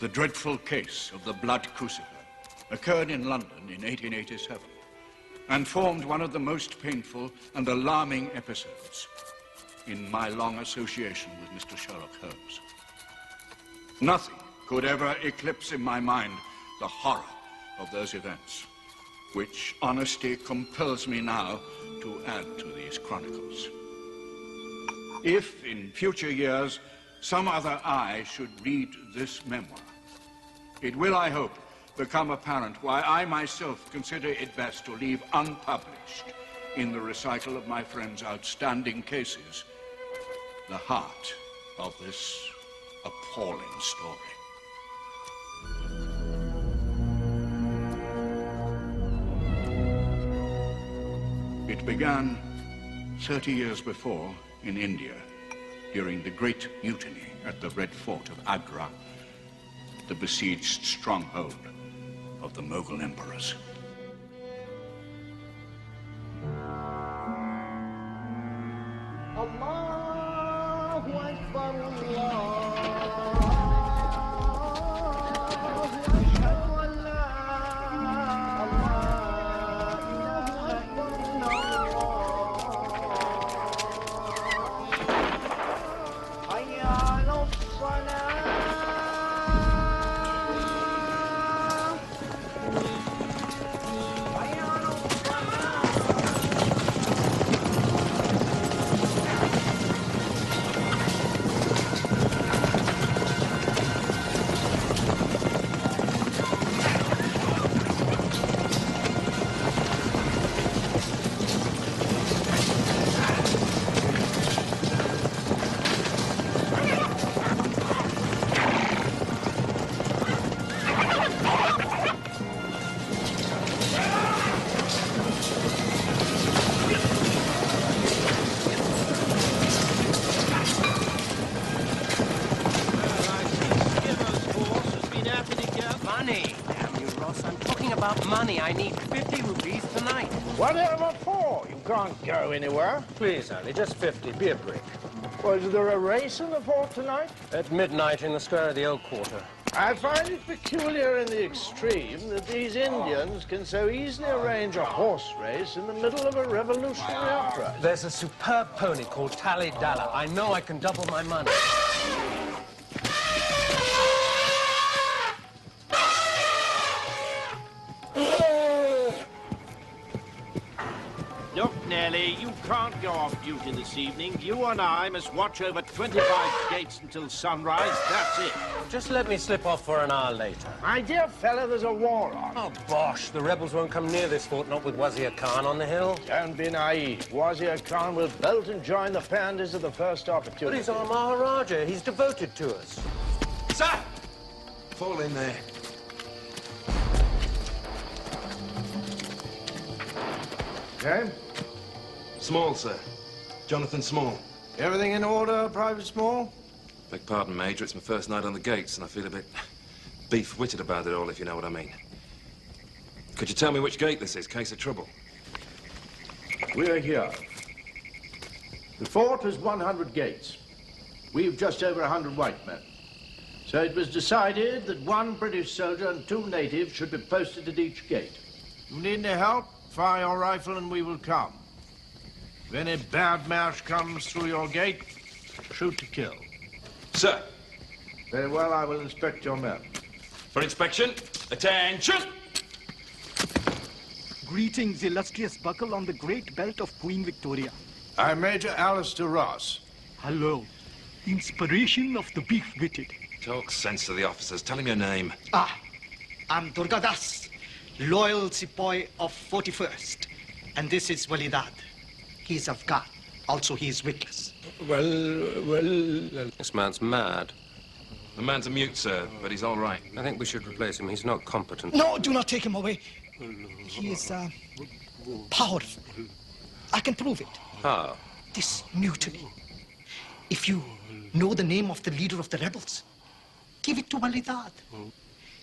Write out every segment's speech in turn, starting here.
The dreadful case of the Blood Crucible occurred in London in 1887 and formed one of the most painful and alarming episodes in my long association with Mr. Sherlock Holmes. Nothing could ever eclipse in my mind the horror of those events, which honesty compels me now to add to these chronicles. If in future years some other eye should read this memoir, it will, I hope, become apparent why I myself consider it best to leave unpublished in the recital of my friend's outstanding cases the heart of this appalling story. It began 30 years before in India during the Great Mutiny at the Red Fort of Agra, the besieged stronghold of the Mughal emperors. Allahu Akbar, I need 50 rupees tonight. Whatever for? You can't go anywhere. Please, Ali, just 50. Be a brick. Well, is there a race in the fort tonight? At midnight in the square of the Old Quarter. I find it peculiar in the extreme that these Indians can so easily arrange a horse race in the middle of a revolutionary uprising. There's a superb pony called Tally Dalla. I know I can double my money. Look, Nellie, you can't go off duty this evening. You and I must watch over 25 gates until sunrise. That's it. Just let me slip off for an hour later. My dear fellow, there's a war on. Oh, bosh. The rebels won't come near this fort, not with Wazir Khan on the hill. Don't be naive. Wazir Khan will bolt and join the Pandys at the first opportunity. But he's our Maharaja. He's devoted to us. Sir! Fall in there. Okay? Small, sir. Jonathan Small. Everything in order, Private Small? Beg pardon, Major. It's my first night on the gates, and I feel a bit beef-witted about it all, if you know what I mean. Could you tell me which gate this is, case of trouble? We're here. The fort has 100 gates. We've just over 100 white men. So it was decided that 1 British soldier and 2 natives should be posted at each gate. You need any help? Fire your rifle and we will come. If any bad mash comes through your gate, shoot to kill. Sir. Very well, I will inspect your men. For inspection, attention! Greetings, illustrious buckle on the great belt of Queen Victoria. I'm Major Alistair Ross. Hello. Inspiration of the beef-witted. Talk sense to the officers. Tell him your name. I'm Durgadas, loyal sepoy of 41st. And this is Walidad. He's Afghan. Also, he is witless. Well... This man's mad. The man's a mute, sir, but he's all right. I think we should replace him. He's not competent. No, do not take him away. He is, powerful. I can prove it. How? This mutiny. If you know the name of the leader of the rebels, give it to Walidad.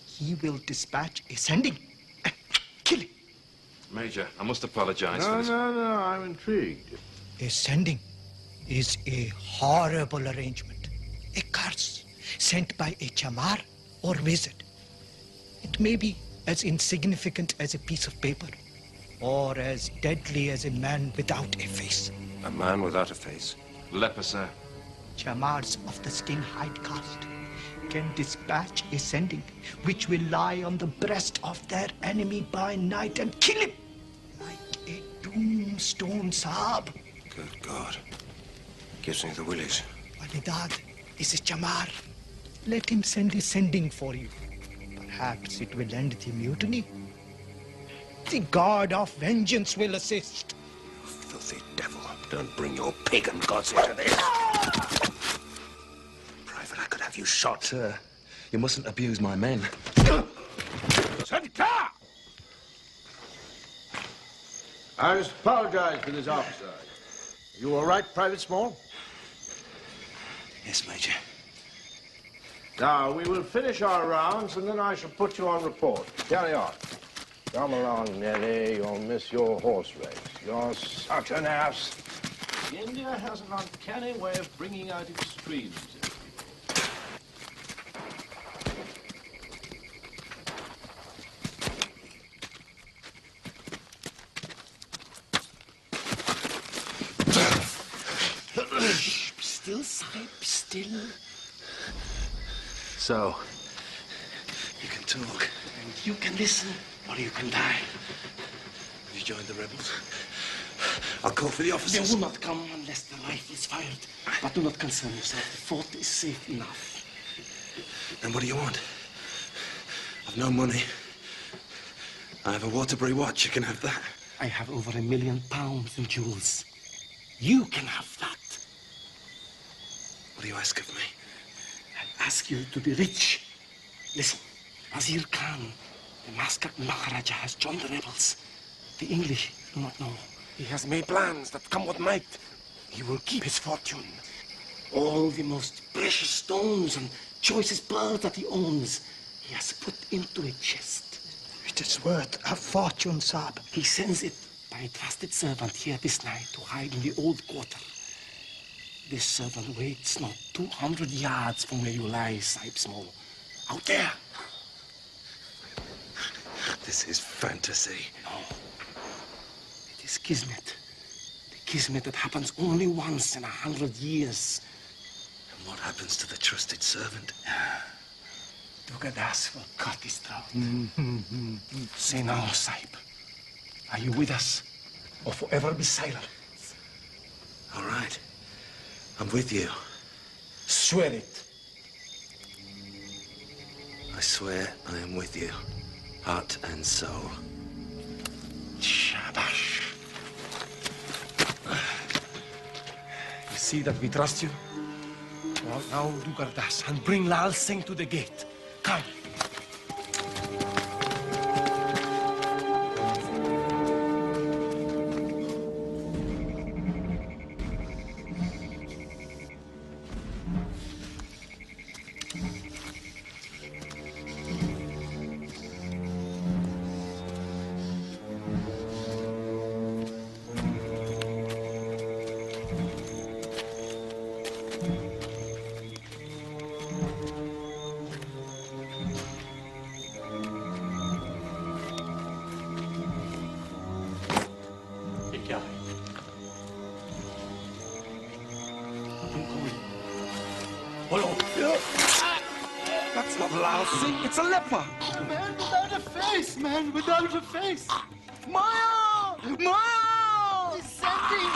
He will dispatch a sending and kill him. Major, I must apologize for this. No, I'm intrigued. A sending is a horrible arrangement, a curse sent by a chamar or wizard. It may be as insignificant as a piece of paper, or as deadly as a man without a face. A man without a face? Leper, sir. Chamars of the skin hide caste can dispatch a sending which will lie on the breast of their enemy by night and kill him like a tombstone, Saab. Good God. Gives me the willies. Walidad is a chamar. Let him send a sending for you. Perhaps it will end the mutiny. The god of vengeance will assist. You filthy devil. Don't bring your pagan gods into this. Private, I could have you shot. Sir, you mustn't abuse my men. Santa! I must apologize for this officer. Are you all right, Private Small? Yes, Major. Now, we will finish our rounds, and then I shall put you on report. Carry on. Come along, Nellie. You'll miss your horse race. You're such an ass. India has an uncanny way of bringing out extremes. Still, Sahib, still. So, you can talk. And you can listen, or you can die. Have you joined the rebels? I'll call for the They officers. will not come unless the rifle is fired. But do not concern yourself. The fort is safe enough. Then what do you want? I've no money. I have a Waterbury watch. You can have that. I have over £1 million in jewels. You can have that. What do you ask of me? I ask you to be rich. Listen, Wazir Khan, the Muscat Maharaja, has joined the rebels. The English do not know. He has made plans that come what might. He will keep his fortune. All the most precious stones and choicest pearls that he owns, he has put into a chest. It is worth a fortune, Saab. He sends it by a trusted servant here this night to hide in the old quarter. This servant waits not 200 yards from where you lie, Sahib Small. Out there. This is fantasy. No. It is Kismet. The Kismet that happens only once in 100 years. And what happens to the trusted servant? Dugadas will cut his throat. Say now, Sahib. Are you with us? Or forever be silent? All right. I'm with you. Swear it. I swear I am with you. Heart and soul. Shabash. You see that we trust you? Well, now do Gardas and bring Lal Singh to the gate. Come. That's not Lal Singh, it's a leper. Man without a face, man without a face. Maya! Maya! Descending!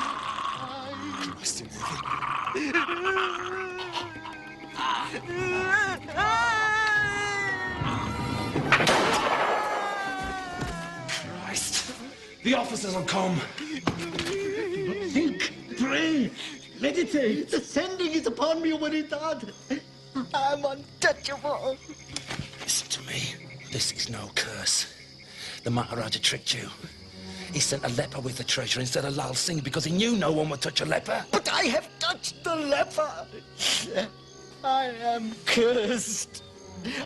Christ. The officers will come. Think, pray, meditate. The sending is upon me, Walidad. I'm untouchable. Listen to me. This is no curse. The Maharaja tricked you. He sent a leper with the treasure instead of Lal Singh because he knew no one would touch a leper. But I have touched the leper. I am cursed.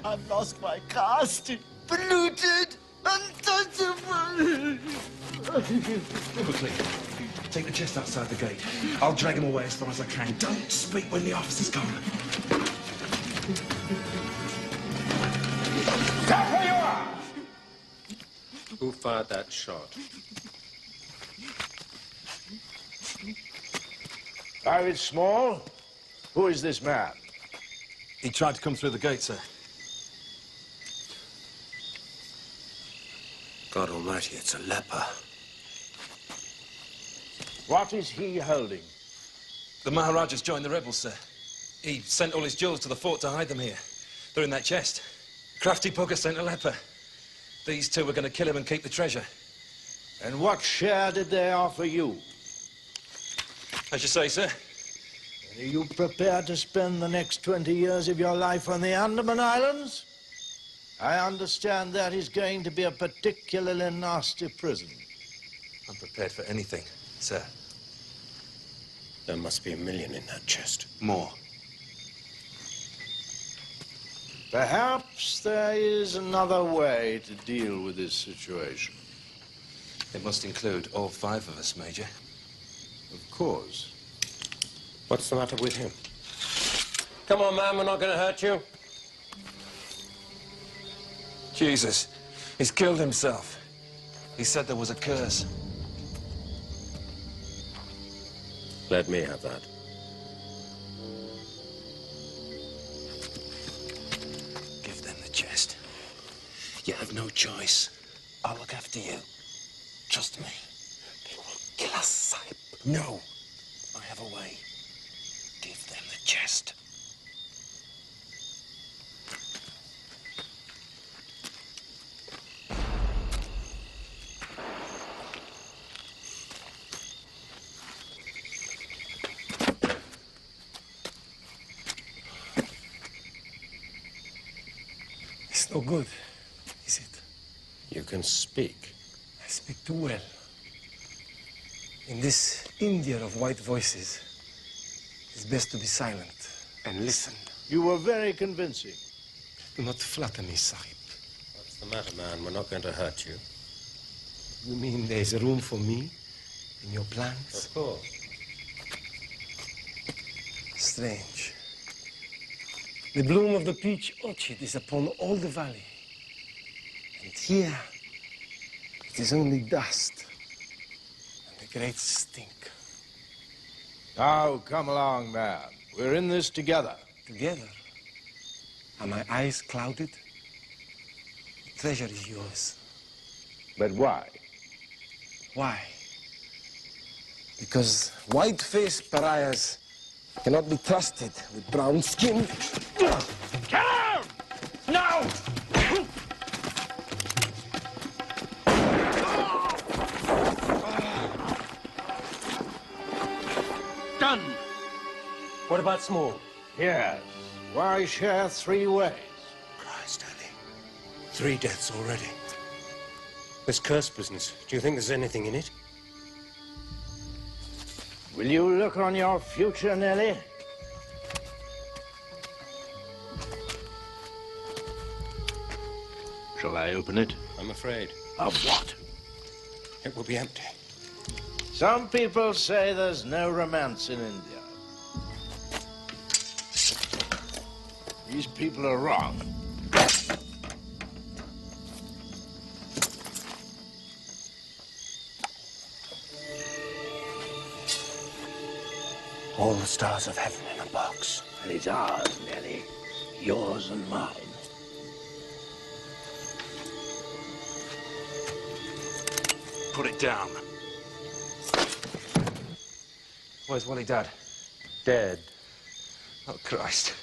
I've lost my caste. Polluted. Untouchable. Quickly. Take the chest outside the gate. I'll drag him away as far as I can. Don't speak when the officers come. Who fired that shot? Private Small, who is this man? He tried to come through the gate, sir. God almighty, it's a leper. What is he holding? The Maharaja's joined the rebels, sir. He sent all his jewels to the fort to hide them here. They're in that chest. Crafty Pugger sent a leper. These two were going to kill him and keep the treasure. And what share did they offer you? As you say, sir. Are you prepared to spend the next 20 years of your life on the Andaman Islands? I understand that is going to be a particularly nasty prison. I'm prepared for anything, sir. There must be $1 million in that chest. More. Perhaps there is another way to deal with this situation. It must include all 5 of us, Major. Of course. What's the matter with him? Come on, man, we're not going to hurt you. Jesus, he's killed himself. He said there was a curse. Let me have that. Give them the chest. You have no choice. I'll look after you. Trust me. They will kill us, Sahib. No. I have a way. Give them the chest. It's no good, is it? You can speak. I speak too well. In this India of white voices, it's best to be silent and listen. You were very convincing. Do not flatter me, Sahib. What's the matter, man? We're not going to hurt you. You mean there's room for me in your plans? Of course. Strange. The bloom of the peach orchard is upon all the valley. And here, it is only dust and a great stink. Now, come along, man. We're in this together. Together? Are my eyes clouded? The treasure is yours. But why? Why? Because white-faced pariahs cannot be trusted with brown skin. Down! No! Done! What about Small? Yes. Why share 3 ways? Christ, Ali. 3 deaths already. This curse business, do you think there's anything in it? Will you look on your future, Nellie? Shall I open it? I'm afraid. Of what? It will be empty. Some people say there's no romance in India. These people are wrong. All the stars of heaven in a box. And it's ours, Nellie. Yours and mine. Put it down. Where's Wally Dad? Dead. Oh, Christ.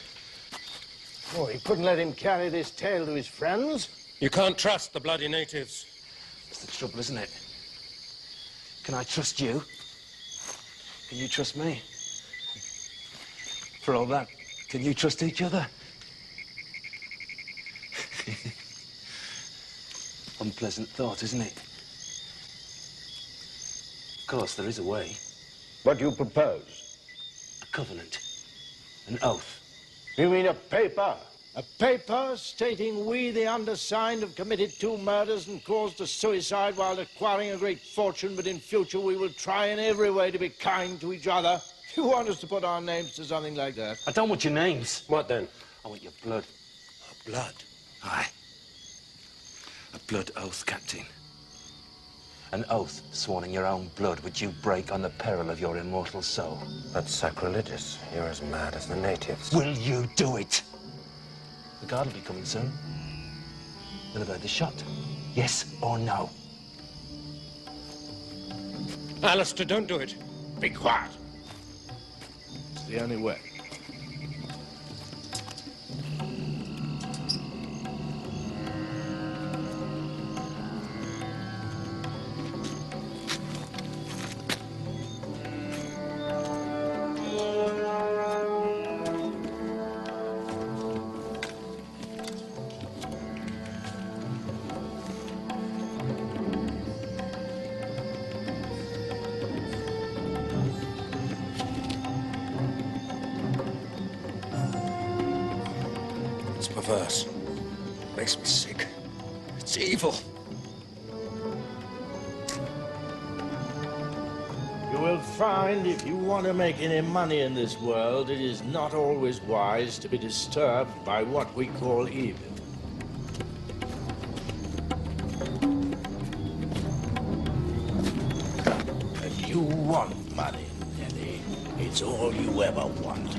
Oh, he couldn't let him carry this tale to his friends. You can't trust the bloody natives. That's the trouble, isn't it? Can I trust you? Can you trust me? For all that, can you trust each other? Unpleasant thought, isn't it? Of course, there is a way. What do you propose? A covenant. An oath. You mean a paper? A paper stating we, the undersigned, have committed 2 murders and caused a suicide while acquiring a great fortune, but in future we will try in every way to be kind to each other. You want us to put our names to something like that? I don't want your names. What then? I want your blood. Blood. Aye. A blood oath, Captain. An oath sworn in your own blood, which you break on the peril of your immortal soul. That's sacrilegious. You're as mad as the natives. Will you do it? The guard will be coming soon. They'll have heard the shot. Yes or no? Alistair, don't do it. Be quiet. It's the only way. It's perverse. Makes me sick. It's evil. You will find if you want to make any money in this world, it is not always wise to be disturbed by what we call evil. If you want money, Nelly, it's all you ever want.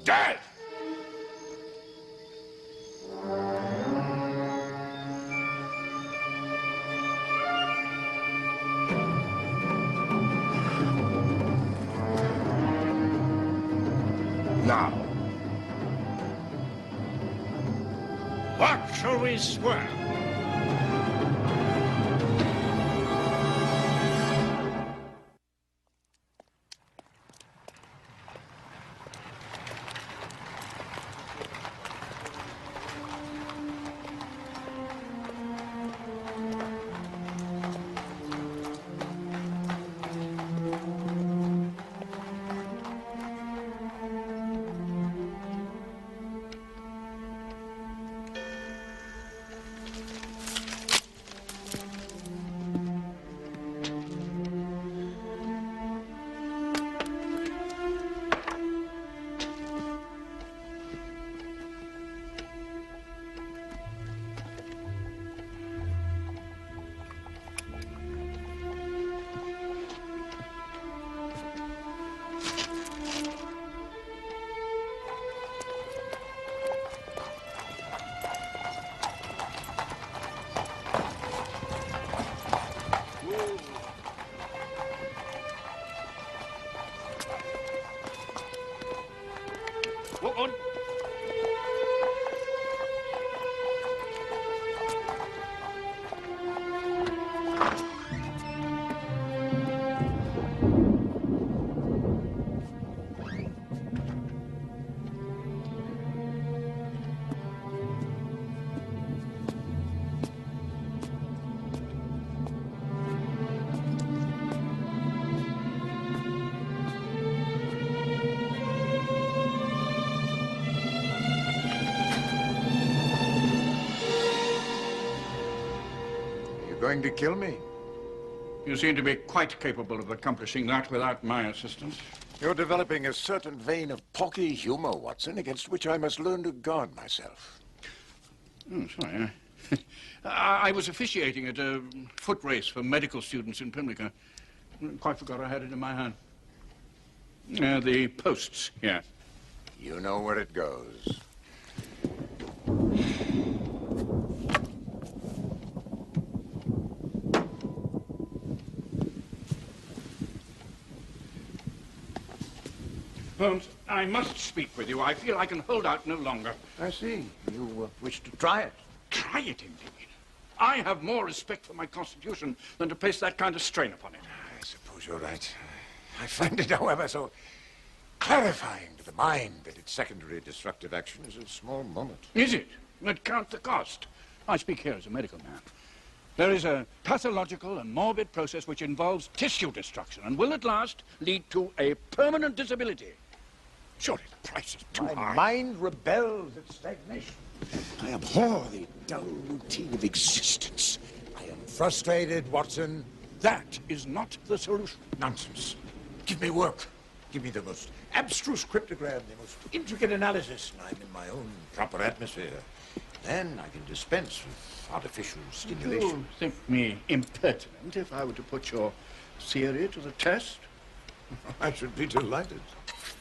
Dead! Now, what shall we swear? Walk on. Going to kill me? You seem to be quite capable of accomplishing that without my assistance. You're developing a certain vein of pocky humor, Watson, against which I must learn to guard myself. Oh, sorry. I was officiating at a foot race for medical students in Pimlico. Quite forgot I had it in my hand. The posts here. You know where it goes. Holmes, I must speak with you. I feel I can hold out no longer. I see. You wish to try it. Try it, indeed. I have more respect for my constitution than to place that kind of strain upon it. I suppose you're right. I find it, however, so clarifying to the mind that its secondary destructive action is of small moment. Is it? But count the cost. I speak here as a medical man. There is a pathological and morbid process which involves tissue destruction and will at last lead to a permanent disability. Surely the price is too high. My mind rebels at stagnation. I abhor the dull routine of existence. I am frustrated, Watson. That is not the solution. Nonsense. Give me work. Give me the most abstruse cryptogram, the most intricate analysis, and I'm in my own proper atmosphere. Then I can dispense with artificial stimulation. You think me impertinent if I were to put your theory to the test? I should be delighted.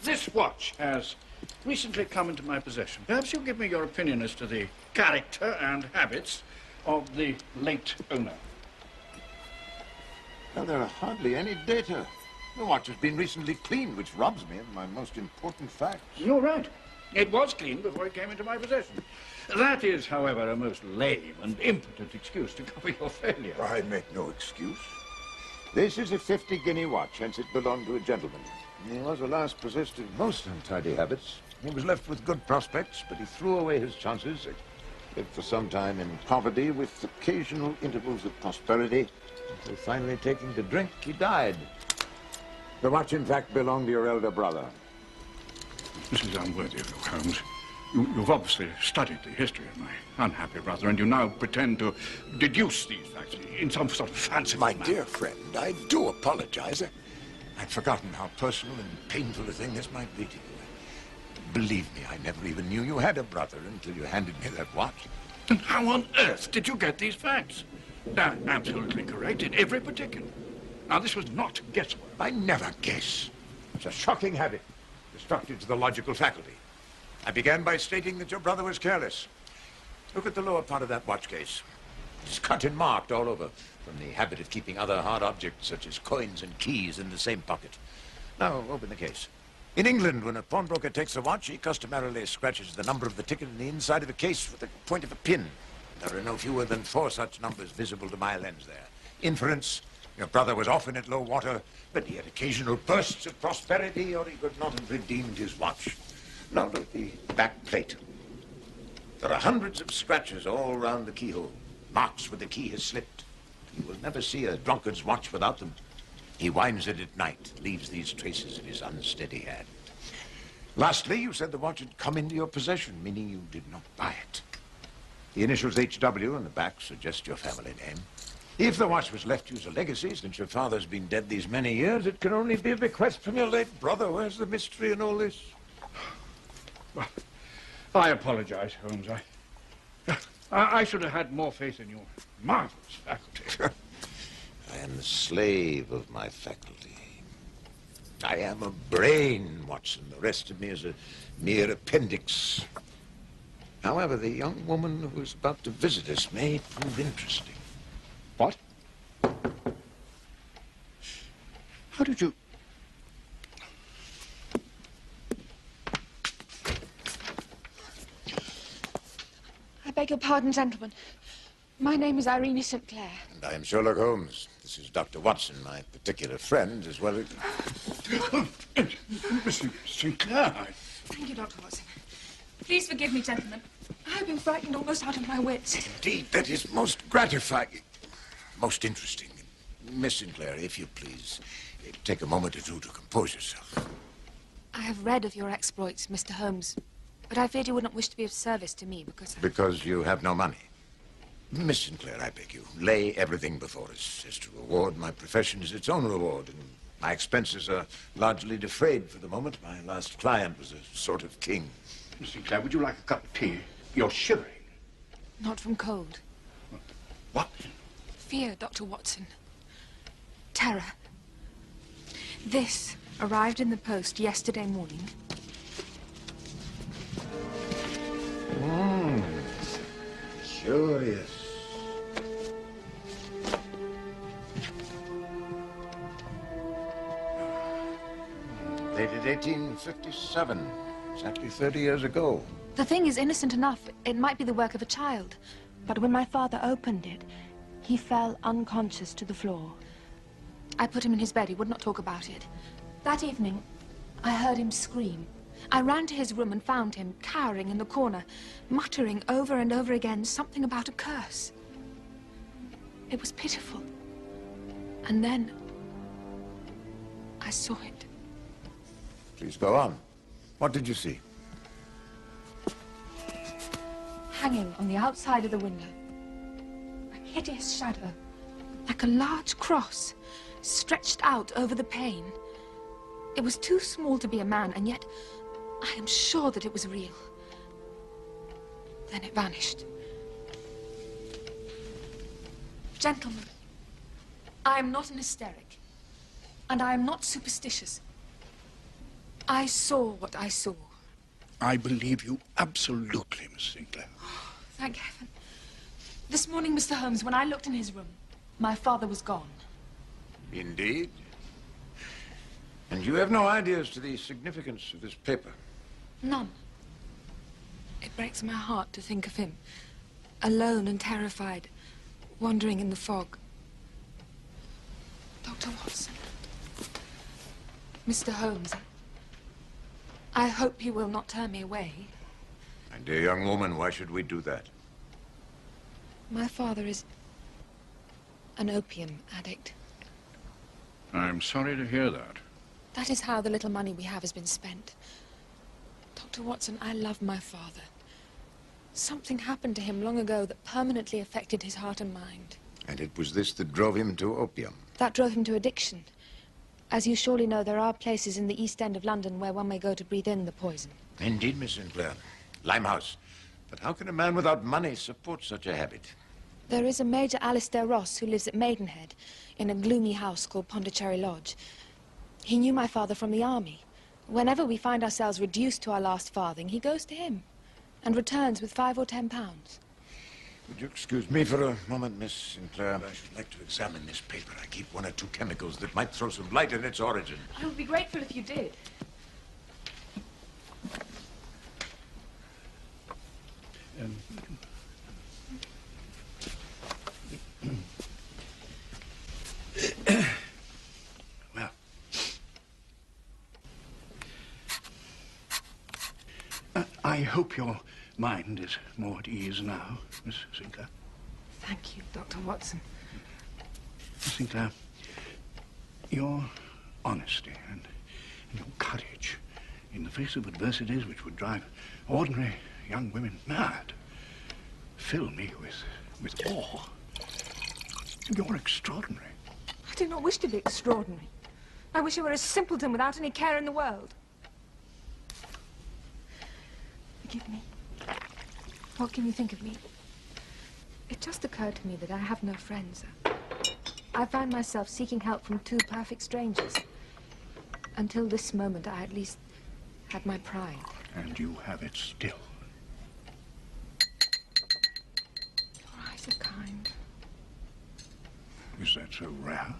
This watch has recently come into my possession. Perhaps you'll give me your opinion as to the character and habits of the late owner. Well, there are hardly any data. The watch has been recently cleaned, which robs me of my most important facts. You're right. It was cleaned before it came into my possession. That is, however, a most lame and impotent excuse to cover your failure. I make no excuse. This is a 50-guinea watch, hence it belonged to a gentleman. He was, alas, possessed of most untidy habits. He was left with good prospects, but he threw away his chances. Lived for some time in poverty with occasional intervals of prosperity, until finally taking to drink, he died. The watch, in fact, belonged to your elder brother. This is unworthy of you, Holmes. You've obviously studied the history of my unhappy brother, and you now pretend to deduce these facts in some sort of fanciful My manner. dear friend, I do apologize. I'd forgotten how personal and painful a thing this might be to you. Believe me, I never even knew you had a brother until you handed me that watch. And how on earth did you get these facts? They're absolutely correct in every particular. Now, this was not guesswork. I never guess. It's a shocking habit, destructive to the logical faculty. I began by stating that your brother was careless. Look at the lower part of that watch case. It's cut and marked all over, from the habit of keeping other hard objects, such as coins and keys, in the same pocket. Now, open the case. In England, when a pawnbroker takes a watch, he customarily scratches the number of the ticket in the inside of the case with the point of a pin. There are no fewer than 4 such numbers visible to my lens there. Inference: your brother was often at low water, but he had occasional bursts of prosperity, or he could not have redeemed his watch. Now look at the back plate. There are hundreds of scratches all round the keyhole, marks where the key has slipped. You will never see a drunkard's watch without them. He winds it at night, leaves these traces of his unsteady hand. Lastly, you said the watch had come into your possession, meaning you did not buy it. The initials HW on the back suggest your family name. If the watch was left you as a legacy, since your father's been dead these many years, it can only be a bequest from your late brother. Where's the mystery in all this? Well, I apologize, Holmes. I should have had more faith in your marvelous faculty. I am the slave of my faculty. I am a brain, Watson. The rest of me is a mere appendix. However, the young woman who is about to visit us may prove interesting. What? How did you... I beg your pardon, gentlemen. My name is Irene St. Clair. And I am Sherlock Holmes. This is Dr. Watson, my particular friend, as well as... Mr. St. Clair, Thank you, Dr. Watson. Please forgive me, gentlemen. I've been frightened almost out of my wits. Indeed, that is most gratifying. Most interesting. Miss Sinclair, if you please, take a moment or two to compose yourself. I have read of your exploits, Mr. Holmes, but I feared you wouldn't wish to be of service to me because... Because you have no money. Miss Sinclair, I beg you, lay everything before us. As to reward, my profession is its own reward, and my expenses are largely defrayed for the moment. My last client was a sort of king. Miss Sinclair, would you like a cup of tea? You're shivering. Not from cold. What? Fear, Dr. Watson. Terror. This arrived in the post yesterday morning. Curious. Dated 1857, exactly 30 years ago. The thing is innocent enough. It might be the work of a child. But when my father opened it, he fell unconscious to the floor. I put him in his bed. He would not talk about it. That evening, I heard him scream. I ran to his room and found him cowering in the corner, muttering over and over again something about a curse. It was pitiful. And then I saw it. Please go on. What did you see? Hanging on the outside of the window, a hideous shadow, like a large cross, stretched out over the pane. It was too small to be a man, and yet I am sure that it was real. Then it vanished. Gentlemen, I am not an hysteric, and I am not superstitious. I saw what I saw. I believe you absolutely, Miss Sinclair. Oh, thank heaven. This morning, Mr. Holmes, when I looked in his room, my father was gone. Indeed? And you have no idea as to the significance of this paper? None. It breaks my heart to think of him, alone and terrified, wandering in the fog. Dr. Watson. Mr. Holmes, I hope you will not turn me away. My dear young woman, why should we do that? My father is an opium addict. I'm sorry to hear that. That is how the little money we have has been spent. Dr. Watson, I love my father. Something happened to him long ago that permanently affected his heart and mind. And it was this that drove him to opium? That drove him to addiction. As you surely know, there are places in the East End of London where one may go to breathe in the poison. Indeed, Miss Sinclair. Limehouse. But how can a man without money support such a habit? There is a Major Alistair Ross who lives at Maidenhead in a gloomy house called Pondicherry Lodge. He knew my father from the army. Whenever we find ourselves reduced to our last farthing, he goes to him and returns with £5 or £10. Would you excuse me for a moment, Miss Sinclair? I should like to examine this paper. I keep one or two chemicals that might throw some light on its origin. I would be grateful if you did. Well, I hope your mind is more at ease now, Miss Sinclair. Thank you, Dr. Watson. Miss Sinclair, your honesty and your courage in the face of adversities which would drive ordinary young women mad fill me with awe. You're extraordinary. I do not wish to be extraordinary. I wish I were a simpleton without any care in the world. Forgive me. What can you think of me? It just occurred to me that I have no friends. I find myself seeking help from two perfect strangers. Until this moment, I at least had my pride. And you have it still. Your eyes are kind. Is that so rare?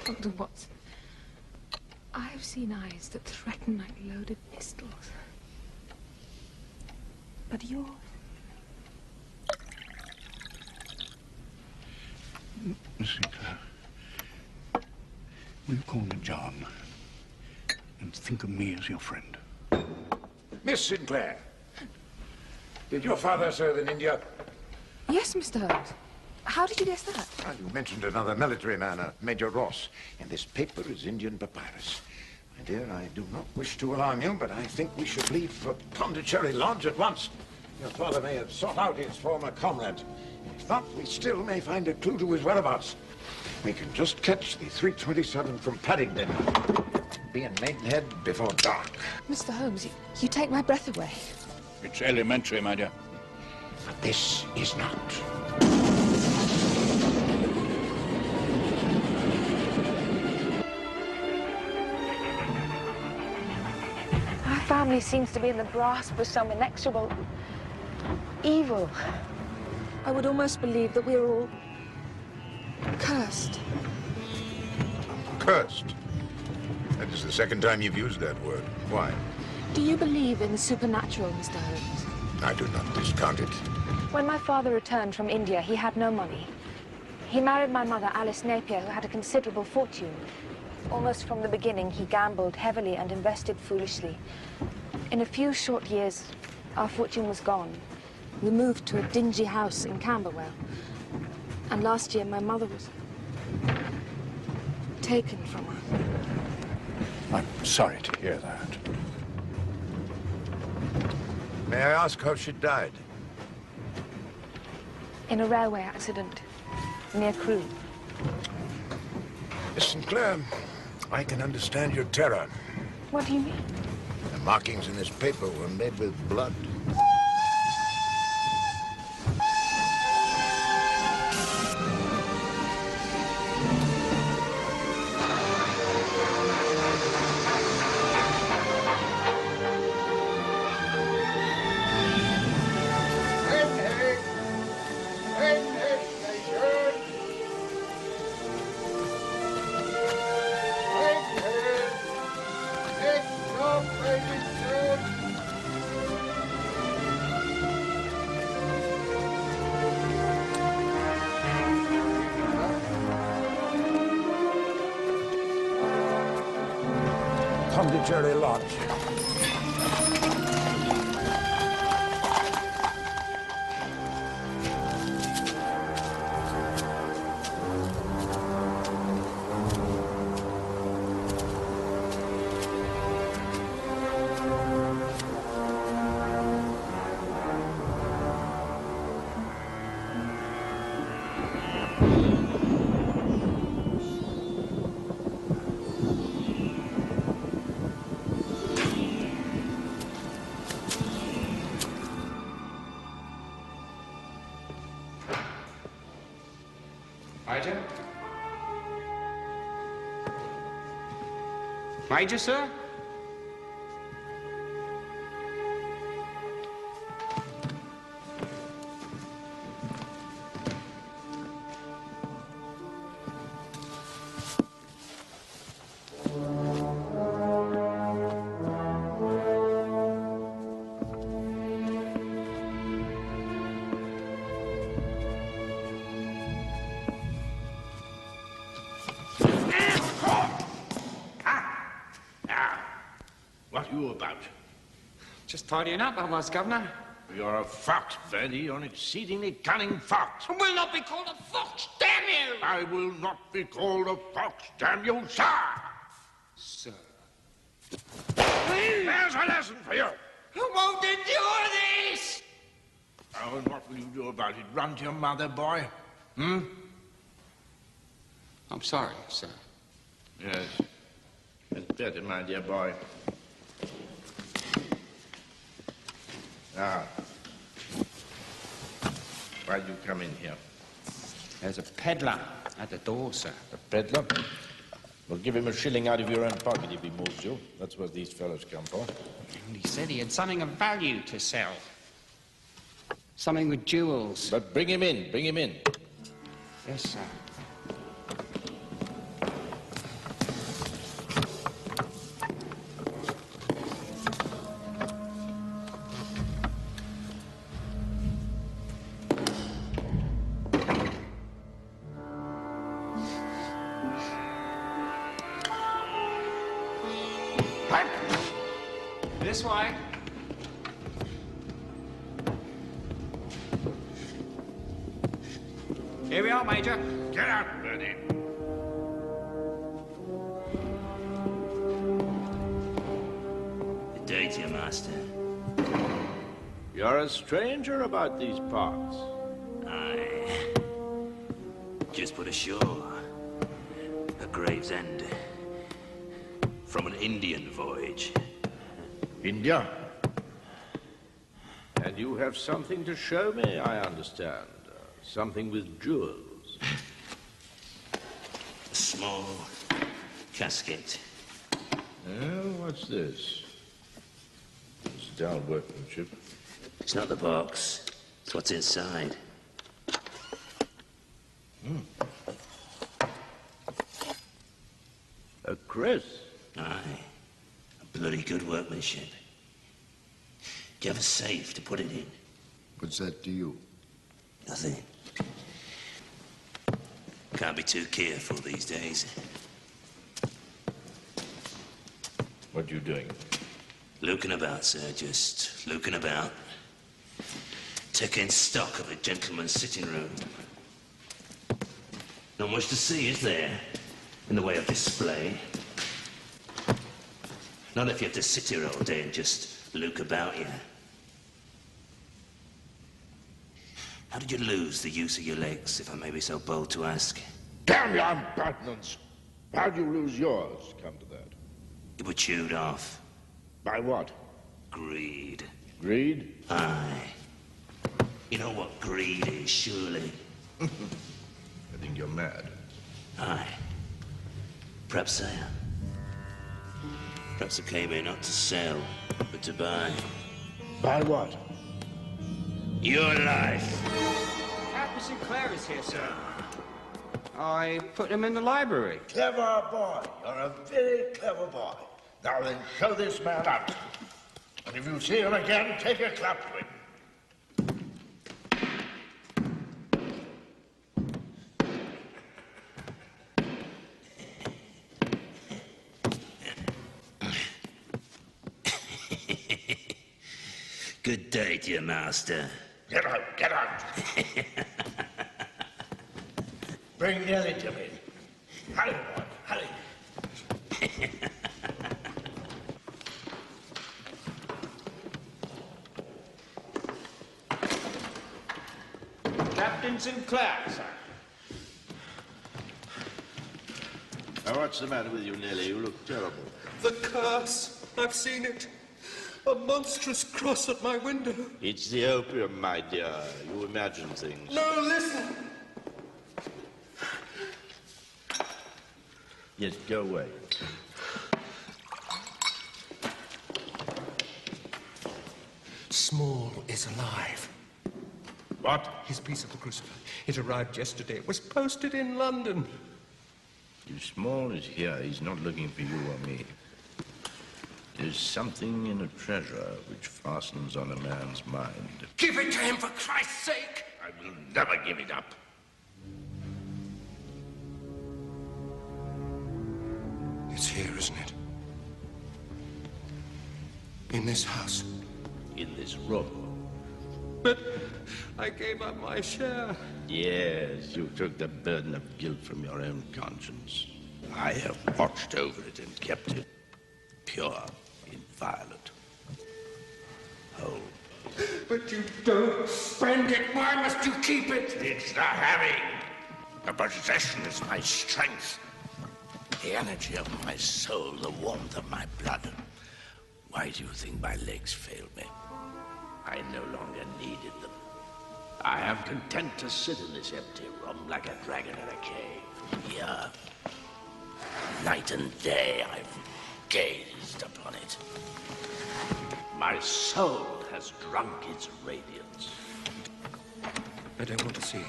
Dr. Watson, I have seen eyes that threaten like loaded pistols. But yours... Miss Sinclair, will you call me John and think of me as your friend? Miss Sinclair, did your father serve in India? Yes, Mr. Holmes. How did you guess that? Well, you mentioned another military man, Major Ross, and this paper is Indian papyrus. My dear, I do not wish to alarm you, but I think we should leave for Pondicherry Lodge at once. Your father may have sought out his former comrade. If not, we still may find a clue to his whereabouts. We can just catch the 327 from Paddington. Be in Maidenhead before dark. Mr. Holmes, you take my breath away. It's elementary, my dear. But this is not. Our family seems to be in the grasp of some inexorable evil. I would almost believe that we're all cursed. Cursed? That is the second time you've used that word. Why? Do you believe in the supernatural, Mr. Holmes? I do not discount it. When my father returned from India, he had no money. He married my mother, Alice Napier, who had a considerable fortune. Almost from the beginning, he gambled heavily and invested foolishly. In a few short years, our fortune was gone. We moved to a dingy house in Camberwell. And last year, my mother was taken from us. I'm sorry to hear that. May I ask how she died? In a railway accident near Crewe. Miss Sinclair, I can understand your terror. What do you mean? The markings in this paper were made with blood. Pondicherry Lodge. Major? Major, sir? What are you about? Just tidying up, I was, Governor. You're a fox, Verdi. You're an exceedingly cunning fox. I will not be called a fox, damn you! I will not be called a fox, damn you, sir! Sir. There's a lesson for you! I won't endure this! Oh, and what will you do about it? Run to your mother, boy? Hmm? I'm sorry, sir. Yes. That's better, my dear boy. Now, why'd you come in here? There's a peddler at the door, sir. A peddler? Well, give him a shilling out of your own pocket if he moves you. That's what these fellows come for. And he said he had something of value to sell. Something with jewels. But bring him in, bring him in. Yes, sir. This way. Here we are, Major. Get out, Verdi. Good day to you, Master. You're a stranger about these parts. Aye. Just put ashore at Gravesend from an Indian voyage. India? And you have something to show me, I understand. Something with jewels. A small casket. Oh, what's this? It's dull workmanship. It's not the box. It's what's inside. A Chris? Aye. A bloody good workmanship. Do you have a safe to put it in? What's that to you? Nothing. Can't be too careful these days. What are you doing? Looking about, sir, just looking about. Taking stock of a gentleman's sitting room. Not much to see, is there? In the way of display. Not if you have to sit here all day and just look about you. How did you lose the use of your legs, if I may be so bold to ask? Damn your impertinence! How'd you lose yours, come to that? You were chewed off. By what? Greed. Greed? Aye. You know what greed is, surely? I think you're mad. Aye. Perhaps I am. Perhaps I came here not to sell, but to buy. Buy what? Your life. Captain Sinclair is here, sir. I put him in the library. Clever boy. You're a very clever boy. Now then, show this man out. And if you see him again, take a clap to him. Good day to you, master. Get out, get out. Bring Nellie to me. Hurry, boy, hurry. Captain Sinclair, sir. Now, what's the matter with you, Nellie? You look terrible. The curse. I've seen it. A monstrous cross at my window. It's the opium, my dear. You imagine things. No, listen. Yes, go away. Small is alive. What? His piece of the crucifix. It arrived yesterday. It was posted in London. If Small is here, he's not looking for you or me. There's something in a treasure which fastens on a man's mind. Give it to him for Christ's sake! I will never give it up. It's here, isn't it? In this house. In this room. But I gave up my share. Yes, you took the burden of guilt from your own conscience. I have watched over it and kept it pure, inviolate, whole. But you don't spend it. Why must you keep it? It's the having. The possession is my strength. The energy of my soul, the warmth of my blood. Why do you think my legs failed me? I no longer needed them. I am content to sit in this empty room like a dragon in a cave. Here, night and day, I've gazed upon it. My soul has drunk its radiance. I don't want to see.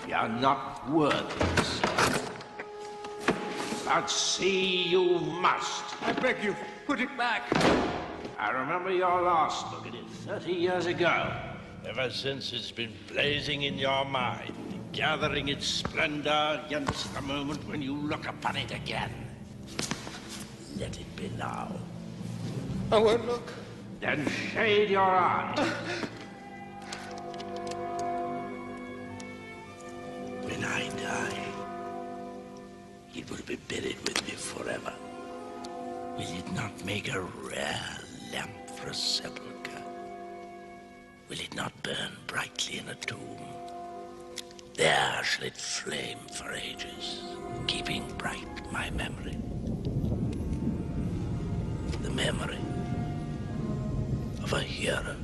You are not worthy to see. But see you must. I beg you, put it back. I remember your last look at it 30 years ago. Ever since it's been blazing in your mind, gathering its splendor against the moment when you look upon it again. Let it be now. I won't look. Then shade your eyes. When I die, it will be buried with me forever. Will it not make a rare lamp for a sepulchre? Will it not burn brightly in a tomb? There shall it flame for ages, keeping bright my memory. The memory of a hero.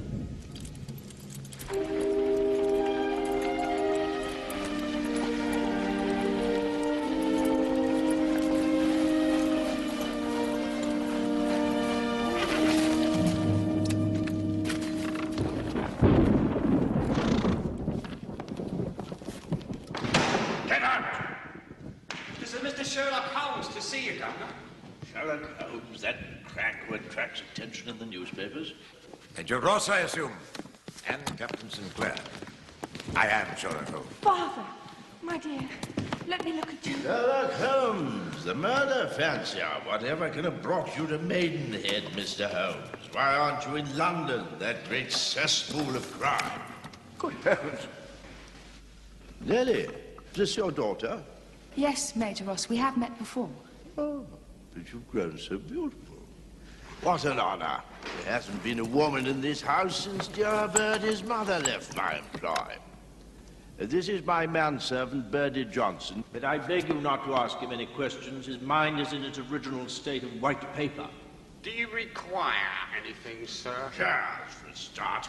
Sherlock Holmes, that crank who attracts attention in the newspapers. Major Ross, I assume, and Captain Sinclair. I am Sherlock Holmes. Father, my dear, let me look at you. Sherlock Holmes, the murder fancier. Whatever can have brought you to Maidenhead, Mr. Holmes? Why aren't you in London, that great cesspool of crime? Good heavens. Nellie, is this your daughter? Yes, Major Ross, we have met before. Oh, but you've grown so beautiful. What an honor. There hasn't been a woman in this house since dear Bertie's mother left my employ. This is my manservant, Birdie Johnson, but I beg you not to ask him any questions. His mind is in its original state of white paper. Do you require anything, sir? Just for a start.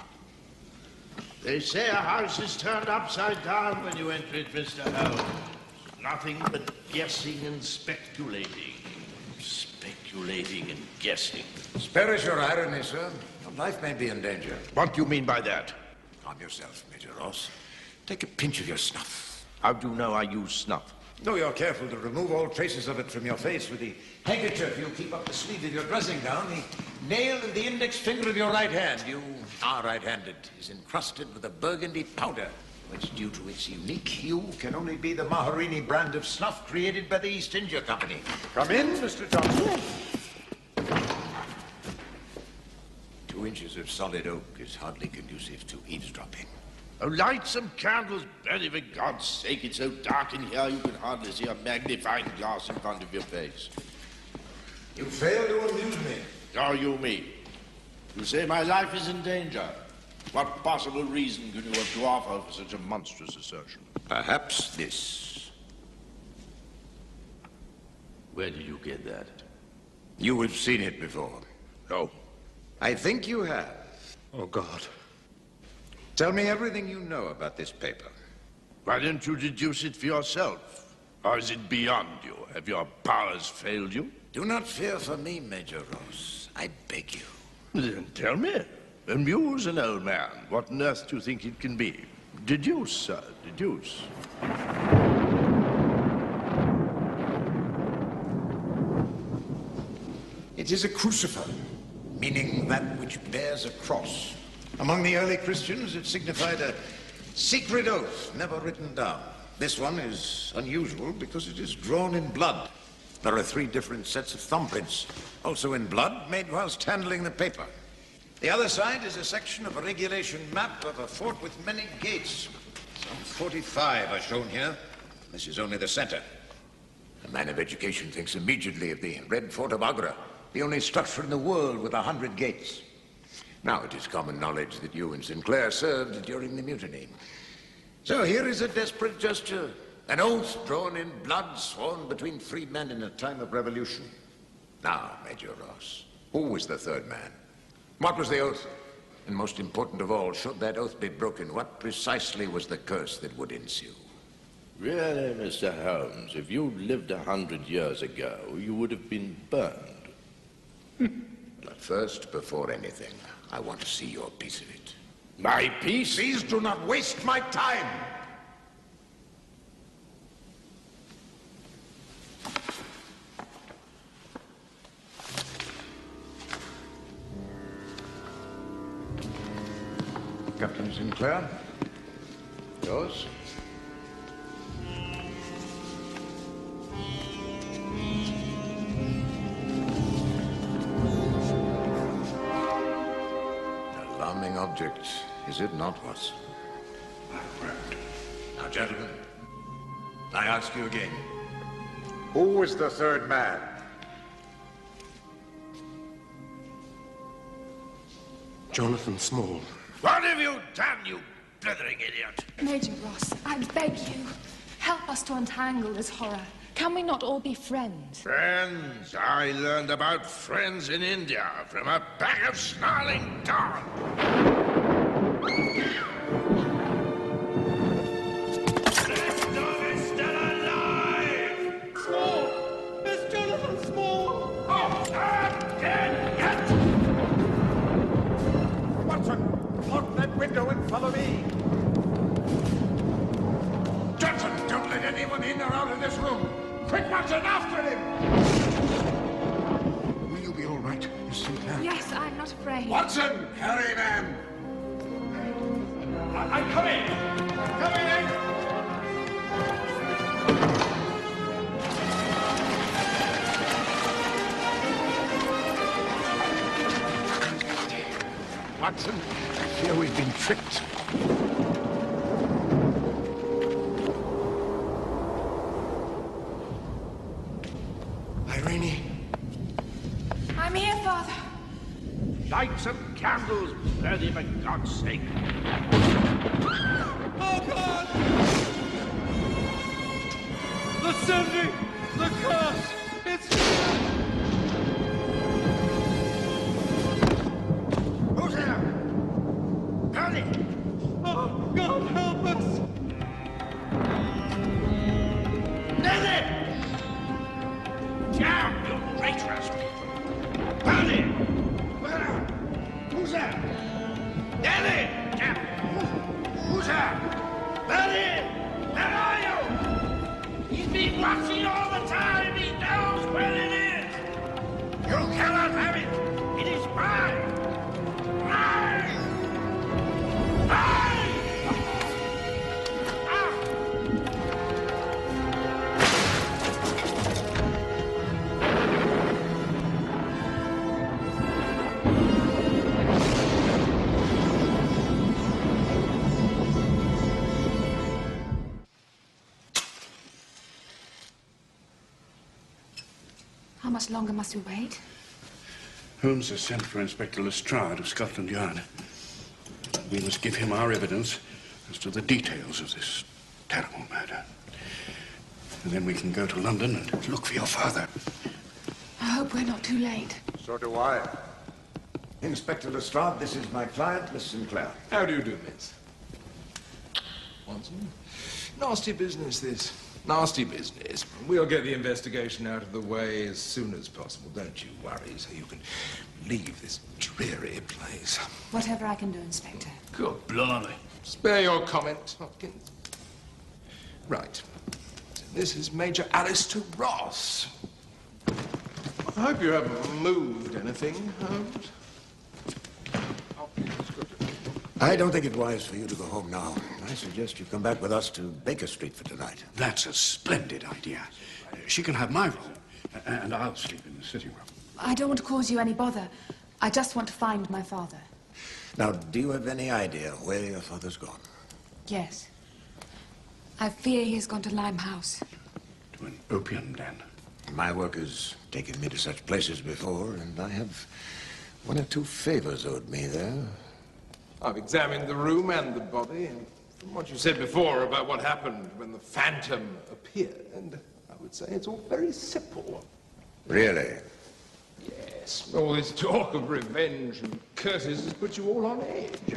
They say a house is turned upside down when you enter it, Mr. Holmes. Nothing but guessing and speculating. Speculating and guessing. Spare us your irony, sir. Your life may be in danger. What do you mean by that? Calm yourself, Major Ross. Take a pinch of your snuff. How do you know I use snuff? No, you're careful to remove all traces of it from your face with the handkerchief you keep up the sleeve of your dressing gown. The nail and the index finger of your right hand, you are right-handed, is encrusted with a burgundy powder, which, due to its unique hue, can only be the Maharini brand of snuff created by the East India Company. Come in, Mr. Johnson. 2 inches of solid oak is hardly conducive to eavesdropping. Oh, light some candles, Benny, for God's sake. It's so dark in here you can hardly see a magnifying glass in front of your face. You fail to amuse me. Oh, you me. You say my life is in danger. What possible reason could you have to offer for such a monstrous assertion? Perhaps this. Where did you get that? You have seen it before. No. I think you have. Oh, God. Tell me everything you know about this paper. Why don't you deduce it for yourself? Or is it beyond you? Have your powers failed you? Do not fear for me, Major Ross. I beg you. Then tell me. Amuse an old man. What on earth do you think it can be? Deduce, sir, deduce. It is a crucifer, meaning that which bears a cross. Among the early Christians, it signified a secret oath never written down. This one is unusual because it is drawn in blood. There are 3 different sets of thumbprints, also in blood, made whilst handling the paper. The other side is a section of a regulation map of a fort with many gates. Some 45 are shown here. This is only the center. A man of education thinks immediately of the Red Fort of Agra, the only structure in the world with 100 gates. Now it is common knowledge that you and Sinclair served during the mutiny. So here is a desperate gesture. An oath drawn in blood, sworn between free men in a time of revolution. Now, Major Ross, who was the third man? What was the oath? And most important of all, should that oath be broken, what precisely was the curse that would ensue? Really, Mr. Holmes, if you'd lived 100 years ago, you would have been burned. But first, before anything, I want to see your piece of it. My piece? Please do not waste my time! Captain Sinclair, yours. Alarming object, is it not, Watson? My word. Now, gentlemen, I ask you again. Who was the third man? Jonathan Small. What have you done, you blithering idiot? Major Ross, I beg you, help us to untangle this horror. Can we not all be friends? Friends? I learned about friends in India from a pack of snarling dogs. This dog is still alive! Small! It's Jonathan Small! Oh, I'm dead yet! Watson, lock that window and follow me. Johnson, don't let anyone in or out of this room. Quick, Watson, after him! Will you be all right, Miss Sinclair? Yes, I'm not afraid. Watson, hurry, man. I'm coming! Coming in! Watson, I fear we've been tricked. Irene. I'm here, Father. Light some candles, Birdie, for God's sake. Oh, God! sending the curse. It's here. Who's there? Hurry! Oh, God help us! Nelly! Down, you traitorous! Hurry! Who's there? Nelly! Down! Who's there? Nelly! Where are you? He's been watching all the time. He knows where it is. You cannot have it. It is mine. Mine! Mine! Ah! How much longer must we wait? Holmes has sent for Inspector Lestrade of Scotland Yard. We must give him our evidence as to the details of this terrible murder. And then we can go to London and look for your father. I hope we're not too late. So do I. Inspector Lestrade, this is my client, Miss Sinclair. How do you do, Miss? Watson? Nasty business, this. Nasty business. We'll get the investigation out of the way as soon as possible. Don't you worry, so you can leave this dreary place. Whatever I can do, Inspector. Good blimey. Spare your comment, Hopkins. Right. So this is Major Alistair Ross. I hope you haven't moved anything, Holmes. I don't think it wise for you to go home now. I suggest you come back with us to Baker Street for tonight. That's a splendid idea. She can have my room, and I'll sleep in the sitting room. I don't want to cause you any bother. I just want to find my father. Now, do you have any idea where your father's gone? Yes. I fear he has gone to Limehouse. To an opium den. My work has taken me to such places before, and I have one or two favors owed me there. I've examined the room and the body, and from what you said before about what happened when the phantom appeared, I would say it's all very simple. Really? Yes. All this talk of revenge and curses has put you all on edge.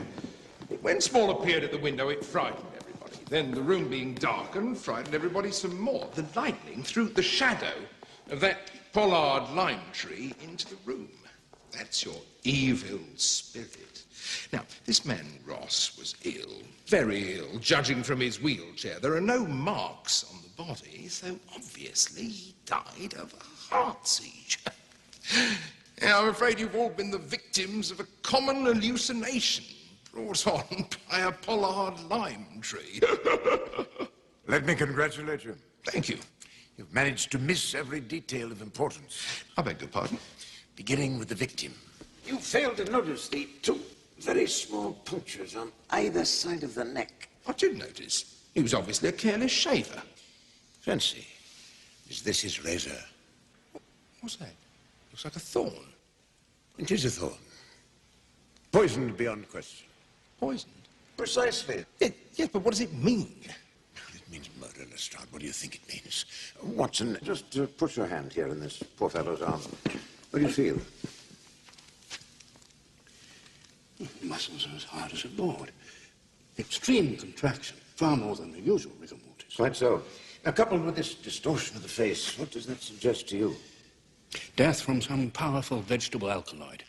When Small appeared at the window, it frightened everybody. Then the room being darkened frightened everybody some more. The lightning threw the shadow of that pollard lime tree into the room. That's your evil spirit. Now, this man Ross was ill, very ill, judging from his wheelchair. There are no marks on the body, so obviously he died of a heart seizure. Now, I'm afraid you've all been the victims of a common hallucination brought on by a pollard lime tree. Let me congratulate you. Thank you. You've managed to miss every detail of importance. I beg your pardon? Beginning with the victim. You failed to notice the two very small punctures on either side of the neck. I did notice. He was obviously a careless shaver. Fancy, is this his razor? What's that? Looks like a thorn. It is a thorn. Poisoned beyond question. Poisoned? Precisely. Yes, but what does it mean? It means murder, Lestrade. What do you think it means? Watson, just push your hand here in this poor fellow's arm. What do you feel? Muscles are as hard as a board. Extreme contraction, far more than the usual rigor mortis. Quite so. Now, coupled with this distortion of the face, what does that suggest to you? Death from some powerful vegetable alkaloid.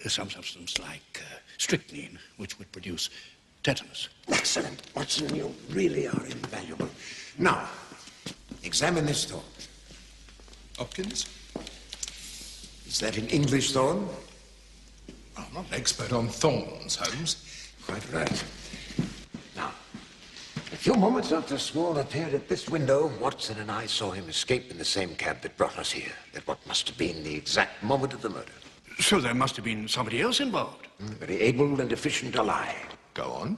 Some substance like strychnine, which would produce tetanus. Excellent. Watson, you really are invaluable. Now, examine this thorn. Hopkins? Is that an English thorn? I'm not an expert on thorns, Holmes. Quite right. Now, a few moments after Small appeared at this window, Watson and I saw him escape in the same cab that brought us here, at what must have been the exact moment of the murder. So there must have been somebody else involved. Very able and efficient ally. Go on.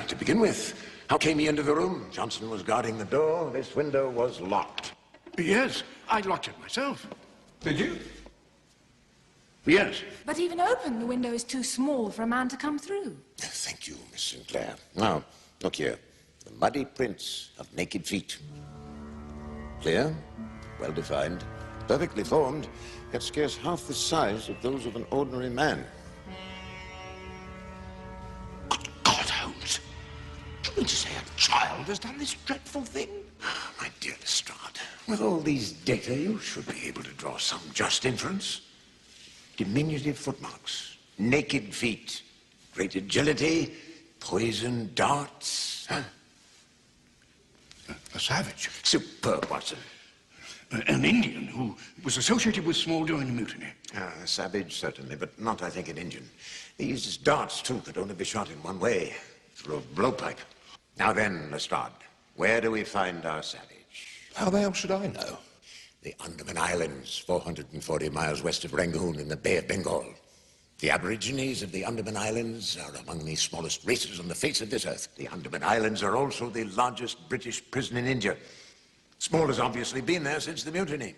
To begin with, how came he into the room? Johnson was guarding the door. This window was locked. Yes, I locked it myself. Did you? Yes. But even open, the window is too small for a man to come through. Thank you, Miss Sinclair. Now, look here. The muddy prints of naked feet. Clear, well-defined, perfectly formed, yet scarce half the size of those of an ordinary man. God, Holmes. Do you mean to say a child has done this dreadful thing? My dear Lestrade, with all these data, you should be able to draw some just inference. Diminutive footmarks, naked feet, great agility, poisoned darts. Huh? A savage. Superb, Watson. An Indian who was associated with Small during the mutiny. A savage, certainly, but not, I think, an Indian. He uses darts, too, could only be shot in one way, through a blowpipe. Now then, Lestrade, where do we find our savage? How the hell should I know? The Andaman Islands, 440 miles west of Rangoon in the Bay of Bengal. The Aborigines of the Andaman Islands are among the smallest races on the face of this earth. The Andaman Islands are also the largest British prison in India. Small has obviously been there since the mutiny.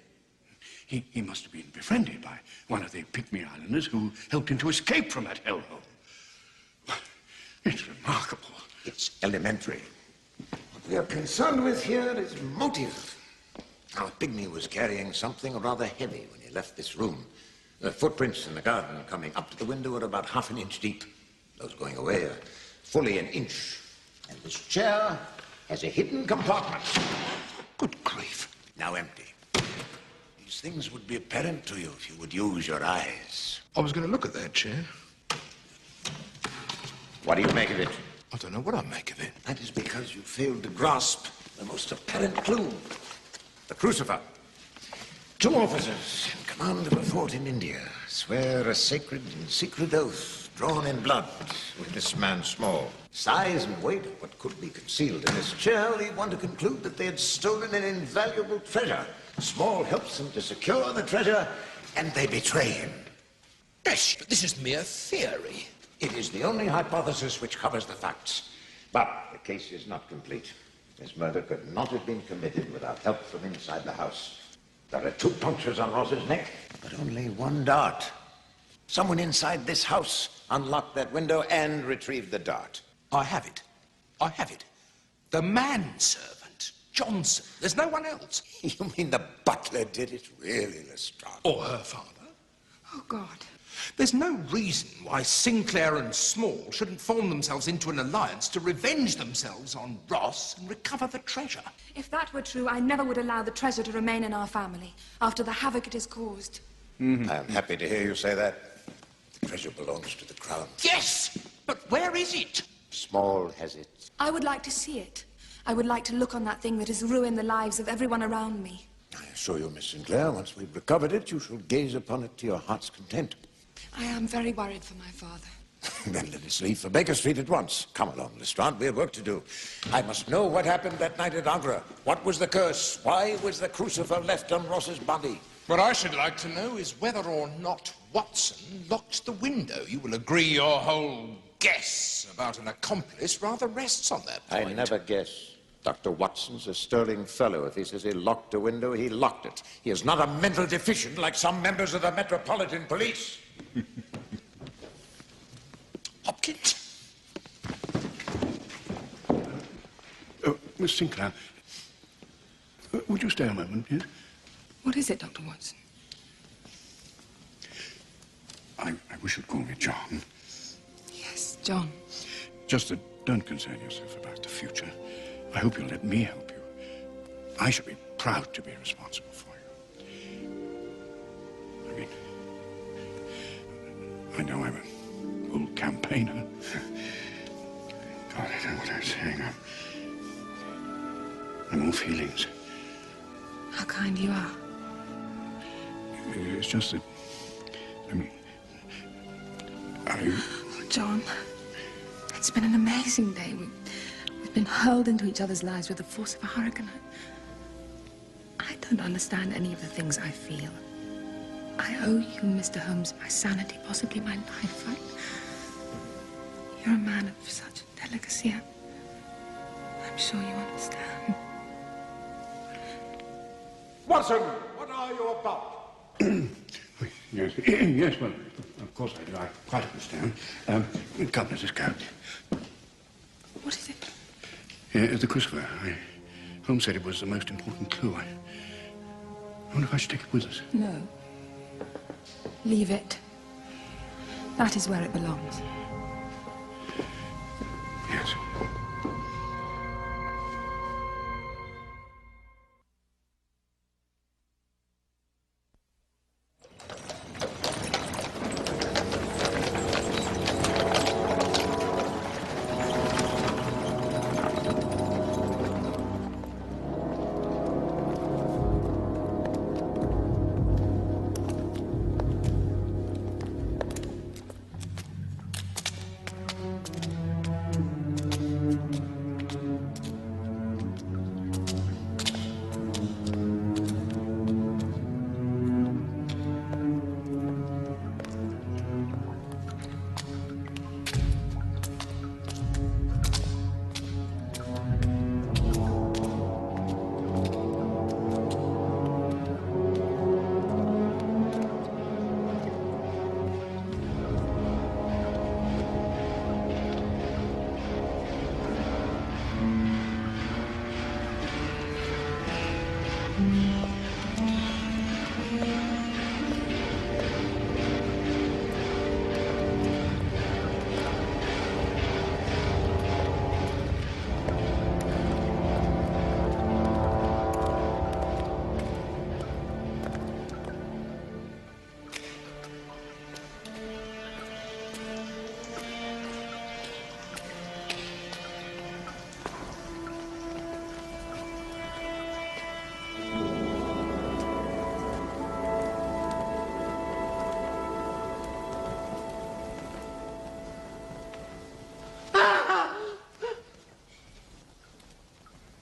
He must have been befriended by one of the Pygmy Islanders who helped him to escape from that hellhole. It's remarkable. It's elementary. What we are concerned with here is motive. Our Pygmy was carrying something rather heavy when he left this room. The footprints in the garden coming up to the window are about half an inch deep. Those going away are fully an inch. And this chair has a hidden compartment. Good grief. Now empty. These things would be apparent to you if you would use your eyes. I was going to look at that chair. What do you make of it? I don't know what I make of it. That is because you failed to grasp the most apparent clue. The crucifer. 2 officers in command of a fort in India swear a sacred and secret oath drawn in blood with this man Small. Size and weight of what could be concealed in this chair lead one to conclude that they had stolen an invaluable treasure. Small helps them to secure the treasure, and they betray him. Yes, but this is mere theory. It is the only hypothesis which covers the facts. But the case is not complete. This murder could not have been committed without help from inside the house. There are 2 punctures on Ross's neck, but only 1 dart. Someone inside this house unlocked that window and retrieved the dart. I have it. I have it. The manservant, Johnson. There's no one else. You mean the butler did it, really, Lestrade? Or her father. Oh, God. There's no reason why Sinclair and Small shouldn't form themselves into an alliance to revenge themselves on Ross and recover the treasure. If that were true, I never would allow the treasure to remain in our family after the havoc it has caused. I am happy to hear you say that. The treasure belongs to the Crown. Yes, but where is it? Small has it. I would like to see it. I would like to look on that thing that has ruined the lives of everyone around me. I assure you, Miss Sinclair, once we've recovered it, you shall gaze upon it to your heart's content. I am very worried for my father. Then let us leave for Baker Street at once. Come along, Lestrade, we have work to do. I must know what happened that night at Agra. What was the curse? Why was the crucifer left on Ross's body? What I should like to know is whether or not Watson locked the window. You will agree your whole guess about an accomplice rather rests on that point. I never guess. Dr. Watson's a sterling fellow. If he says he locked a window, he locked it. He is not a mental deficient like some members of the Metropolitan Police. Hopkins? Miss Sinclair, would you stay a moment, please? What is it, Dr. Watson? I wish you'd call me John. Yes, John. Just that don't concern yourself about the future. I hope you'll let me help you. I should be proud to be responsible for you. I mean, I know I'm an old campaigner. God, I don't know what I'm saying. I'm all feelings. How kind you are. It's just that, I mean, Oh, John, it's been an amazing day. We've been hurled into each other's lives with the force of a hurricane. I don't understand any of the things I feel. I owe you, Mr. Holmes, my sanity, possibly my life. You're a man of such delicacy. I'm sure you understand. Watson, what are you about? Yes, yes, well, of course I do. I quite understand. Come, let us go. What is it? The crucifer. Holmes said it was the most important clue. I wonder if I should take it with us. No. Leave it. That is where it belongs. Yes.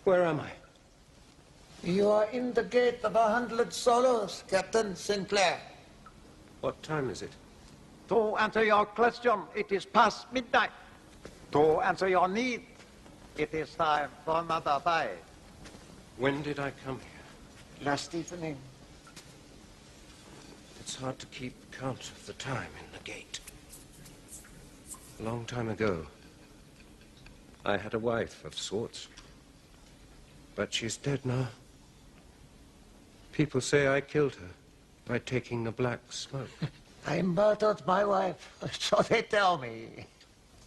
Where am I? You are in the gate of 100 solos, Captain Sinclair. What time is it? To answer your question, it is past midnight. To answer your need, it is time for another bite. When did I come here? Last evening. It's hard to keep count of the time in the gate. A long time ago, I had a wife of sorts. But she's dead now. People say I killed her by taking the black smoke. I murdered my wife, so they tell me.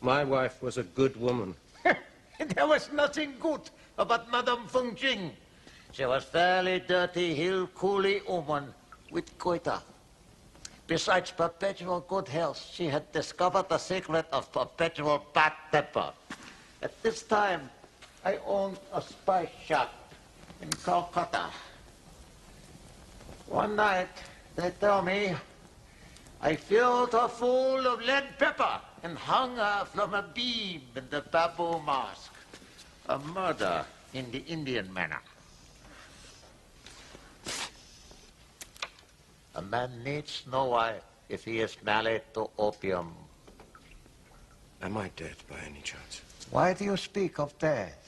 My wife was a good woman. There was nothing good about Madame Feng Jing. She was fairly dirty hill coolie woman with goiter. Besides perpetual good health, she had discovered the secret of perpetual bad temper. At this time, I owned a spice shop in Calcutta. One night, they tell me, I filled her full of lead pepper and hung her from a beam in the bamboo mosque. A murder in the Indian manner. A man needs no wife if he is married to opium. Am I dead by any chance? Why do you speak of death?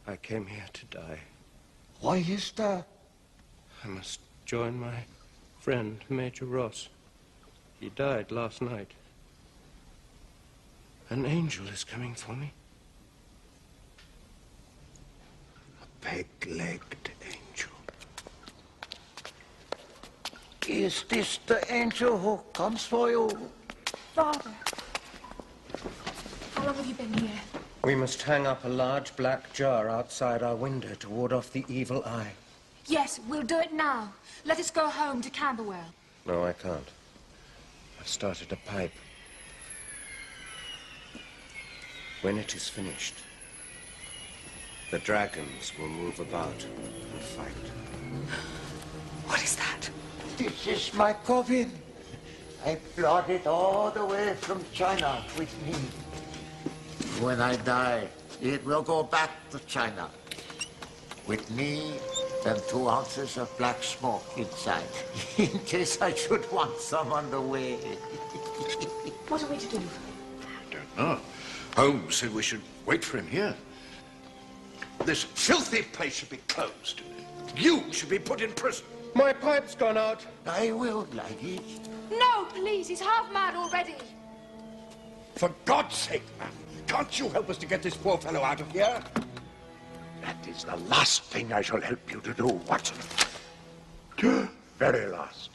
I came here to die. Why is that? I must join my friend, Major Ross. He died last night. An angel is coming for me. A peg-legged angel. Is this the angel who comes for you? Father, how long have you been here? We must hang up a large black jar outside our window to ward off the evil eye. Yes, we'll do it now. Let us go home to Camberwell. No, I can't. I've started a pipe. When it is finished, the dragons will move about and fight. What is that? This is my coffin. I brought it all the way from China with me. When I die, it will go back to China. With me and 2 ounces of black smoke inside, in case I should want some on the way. What are we to do? I don't know. Holmes said we should wait for him here. This filthy place should be closed. You should be put in prison. My pipe's gone out. I will light it. No, please, he's half mad already. For God's sake, man, can't you help us to get this poor fellow out of here? That is the last thing I shall help you to do, Watson. Very last.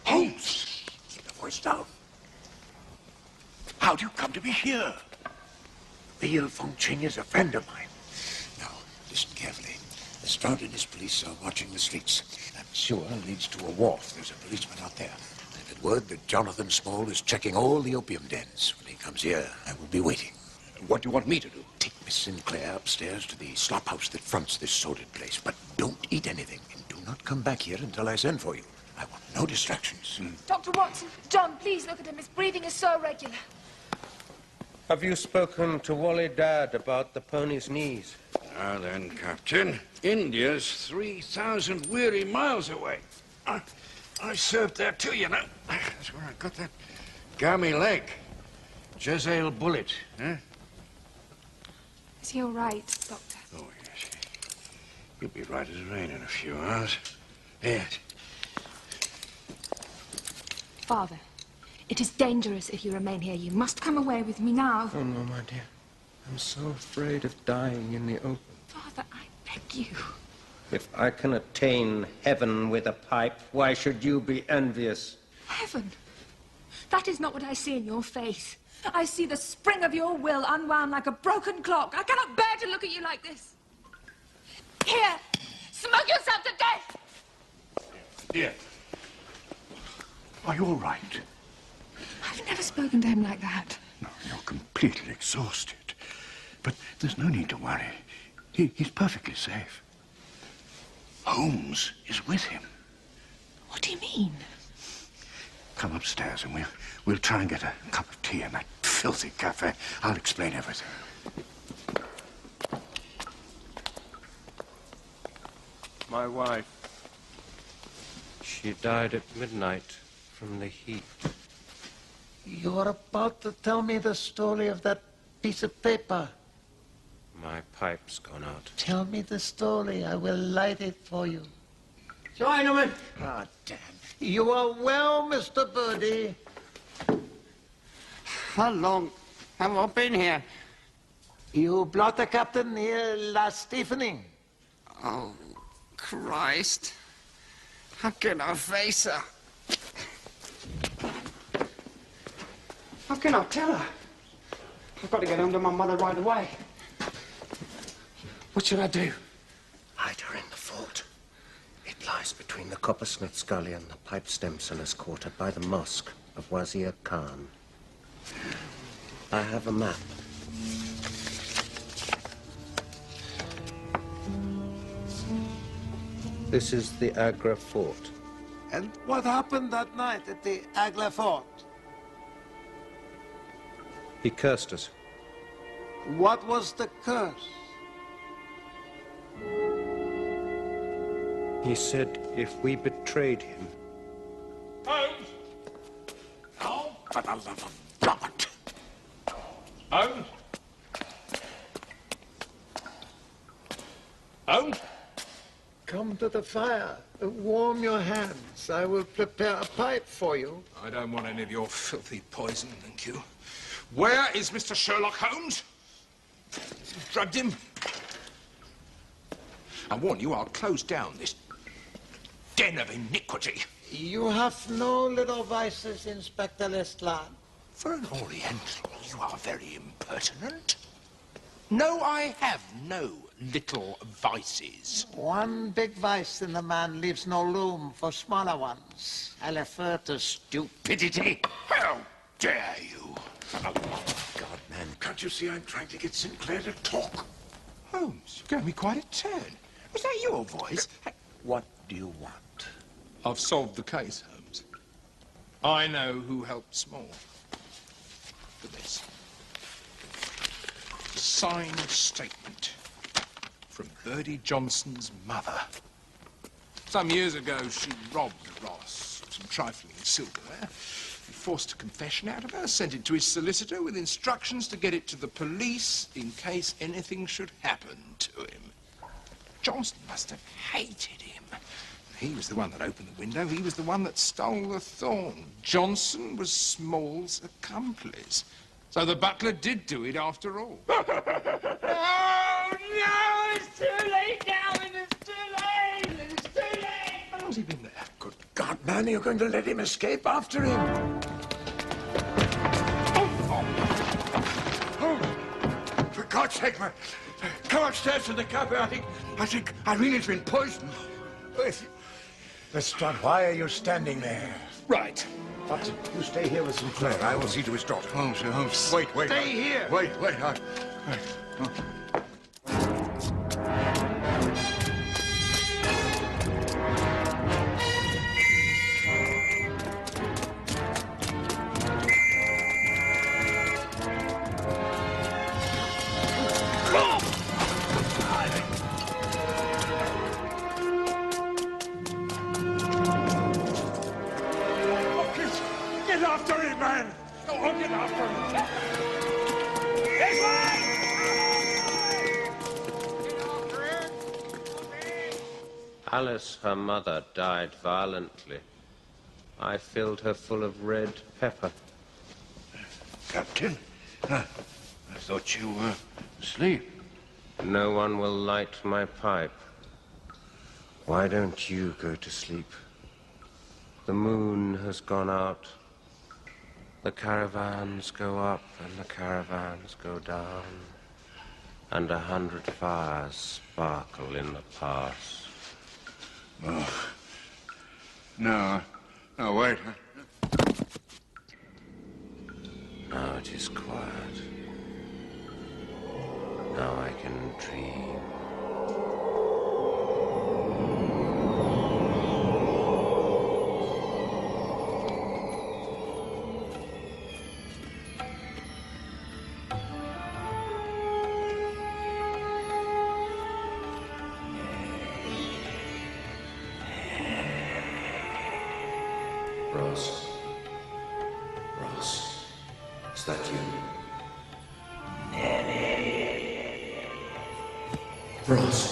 Holmes! Keep the voice down. How do you come to be here? Bill Feng Ching is a friend of mine. Now, listen carefully. Lestrade and his police are watching the streets. That sewer leads to a wharf. There's a policeman out there. I've had word that Jonathan Small is checking all the opium dens. When he comes here, I will be waiting. What do you want me to do? Take Miss Sinclair upstairs to the slop house that fronts this sordid place. But don't eat anything, and do not come back here until I send for you. I want no distractions. Dr. Watson, John, please look at him. His breathing is so irregular. Have you spoken to Wally Dad about the pony's knees? Now then, Captain, India's 3,000 weary miles away. I served there too, you know. That's where I got that gammy leg. Jezzail bullet, eh? Is he all right, Doctor? Oh, yes. He'll be right as rain in a few hours. Yes. Father, it is dangerous if you remain here. You must come away with me now. Oh, no, my dear. I'm so afraid of dying in the open. Father, I beg you. If I can attain heaven with a pipe, why should you be envious? Heaven? That is not what I see in your face. I see the spring of your will unwound like a broken clock. I cannot bear to look at you like this. Here, smoke yourself to death! Here. Are you all right? I've never spoken to him like that. No, you're completely exhausted. But there's no need to worry. He's perfectly safe. Holmes is with him. What do you mean? Come upstairs and we'll try and get a cup of tea in that filthy cafe. I'll explain everything. My wife. She died at midnight from the heat. You're about to tell me the story of that piece of paper. My pipe's gone out. Tell me the story. I will light it for you. Chinaman! Ah, damn. You are well, Mr. Birdie. How long have I been here? You brought the captain here last evening. Oh, Christ. How can I face her? How can I tell her? I've got to get home to my mother right away. What should I do? Hide her in the fort. It lies between the Coppersmith's Gully and the pipe stem seller's quarter by the mosque of Wazir Khan. I have a map. This is the Agra fort. And what happened that night at the Agra fort? He cursed us. What was the curse? He said if we betrayed him... Holmes! Oh, for the love of Robert! Holmes? Holmes? Come to the fire. Warm your hands. I will prepare a pipe for you. I don't want any of your filthy poison, thank you. Where is Mr. Sherlock Holmes? You've drugged him? I warn you, I'll close down this den of iniquity. You have no little vices, Inspector Lestrade. For an Oriental, you are very impertinent. No, I have no little vices. One big vice in the man leaves no room for smaller ones. I refer to stupidity. How dare you? For the love of God, man, can't you see I'm trying to get Sinclair to talk? Holmes, you gave me quite a turn. Was that your voice? What do you want? I've solved the case, Holmes. I know who helped Small. For this. Signed statement from Birdie Johnson's mother. Some years ago, she robbed Ross of some trifling silverware. He forced a confession out of her, sent it to his solicitor with instructions to get it to the police in case anything should happen to him. Johnson must have hated him. He was the one that opened the window. He was the one that stole the thorn. Johnson was Small's accomplice. So the butler did do it after all. Oh, no, it's too And you're going to let him escape after him? Oh, for God's sake, man. Come upstairs to the cafe. I think Irene's been poisoned. Lestrade, why are you standing there? Right. Watson, you stay here with Sinclair. I will see to his daughter. Holmes, Holmes. Wait. Stay here. Wait. Get after him, man! Go on, get after him! This way! Alice, her mother, died violently. I filled her full of red pepper. Captain, I thought you were asleep. No one will light my pipe. Why don't you go to sleep? The moon has gone out. The caravans go up and the caravans go down. And 100 fires sparkle in the pass. Oh. No, wait. Now it is quiet. Now I can dream. Ross, is that you? Ross.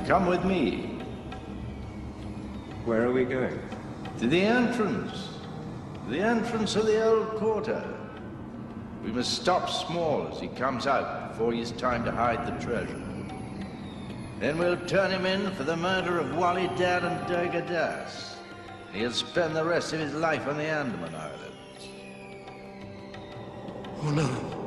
Come with me. Where are we going? To the entrance. The entrance of the old quarter. We must stop Small as he comes out before he's time to hide the treasure. Then we'll turn him in for the murder of Wali Dad and Durga Das. He'll spend the rest of his life on the Andaman Islands. Oh, no.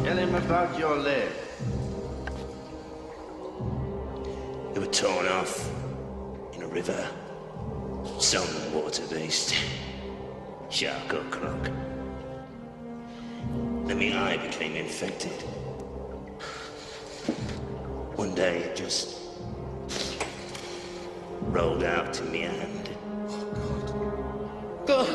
Tell him about your leg. They were torn off in a river. Some water beast. Shark or croc. And my eye became infected. One day it just rolled out in my hand. God!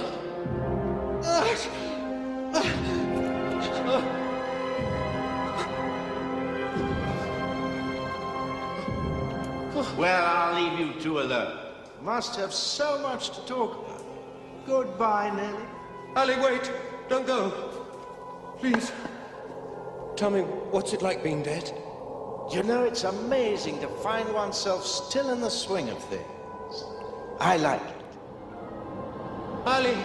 Well, I'll leave you two alone. Must have so much to talk about. Goodbye, Nellie. Ali, wait! Don't go! Please. Tell me, what's it like being dead? You know, it's amazing to find oneself still in the swing of things. I like it. Ali!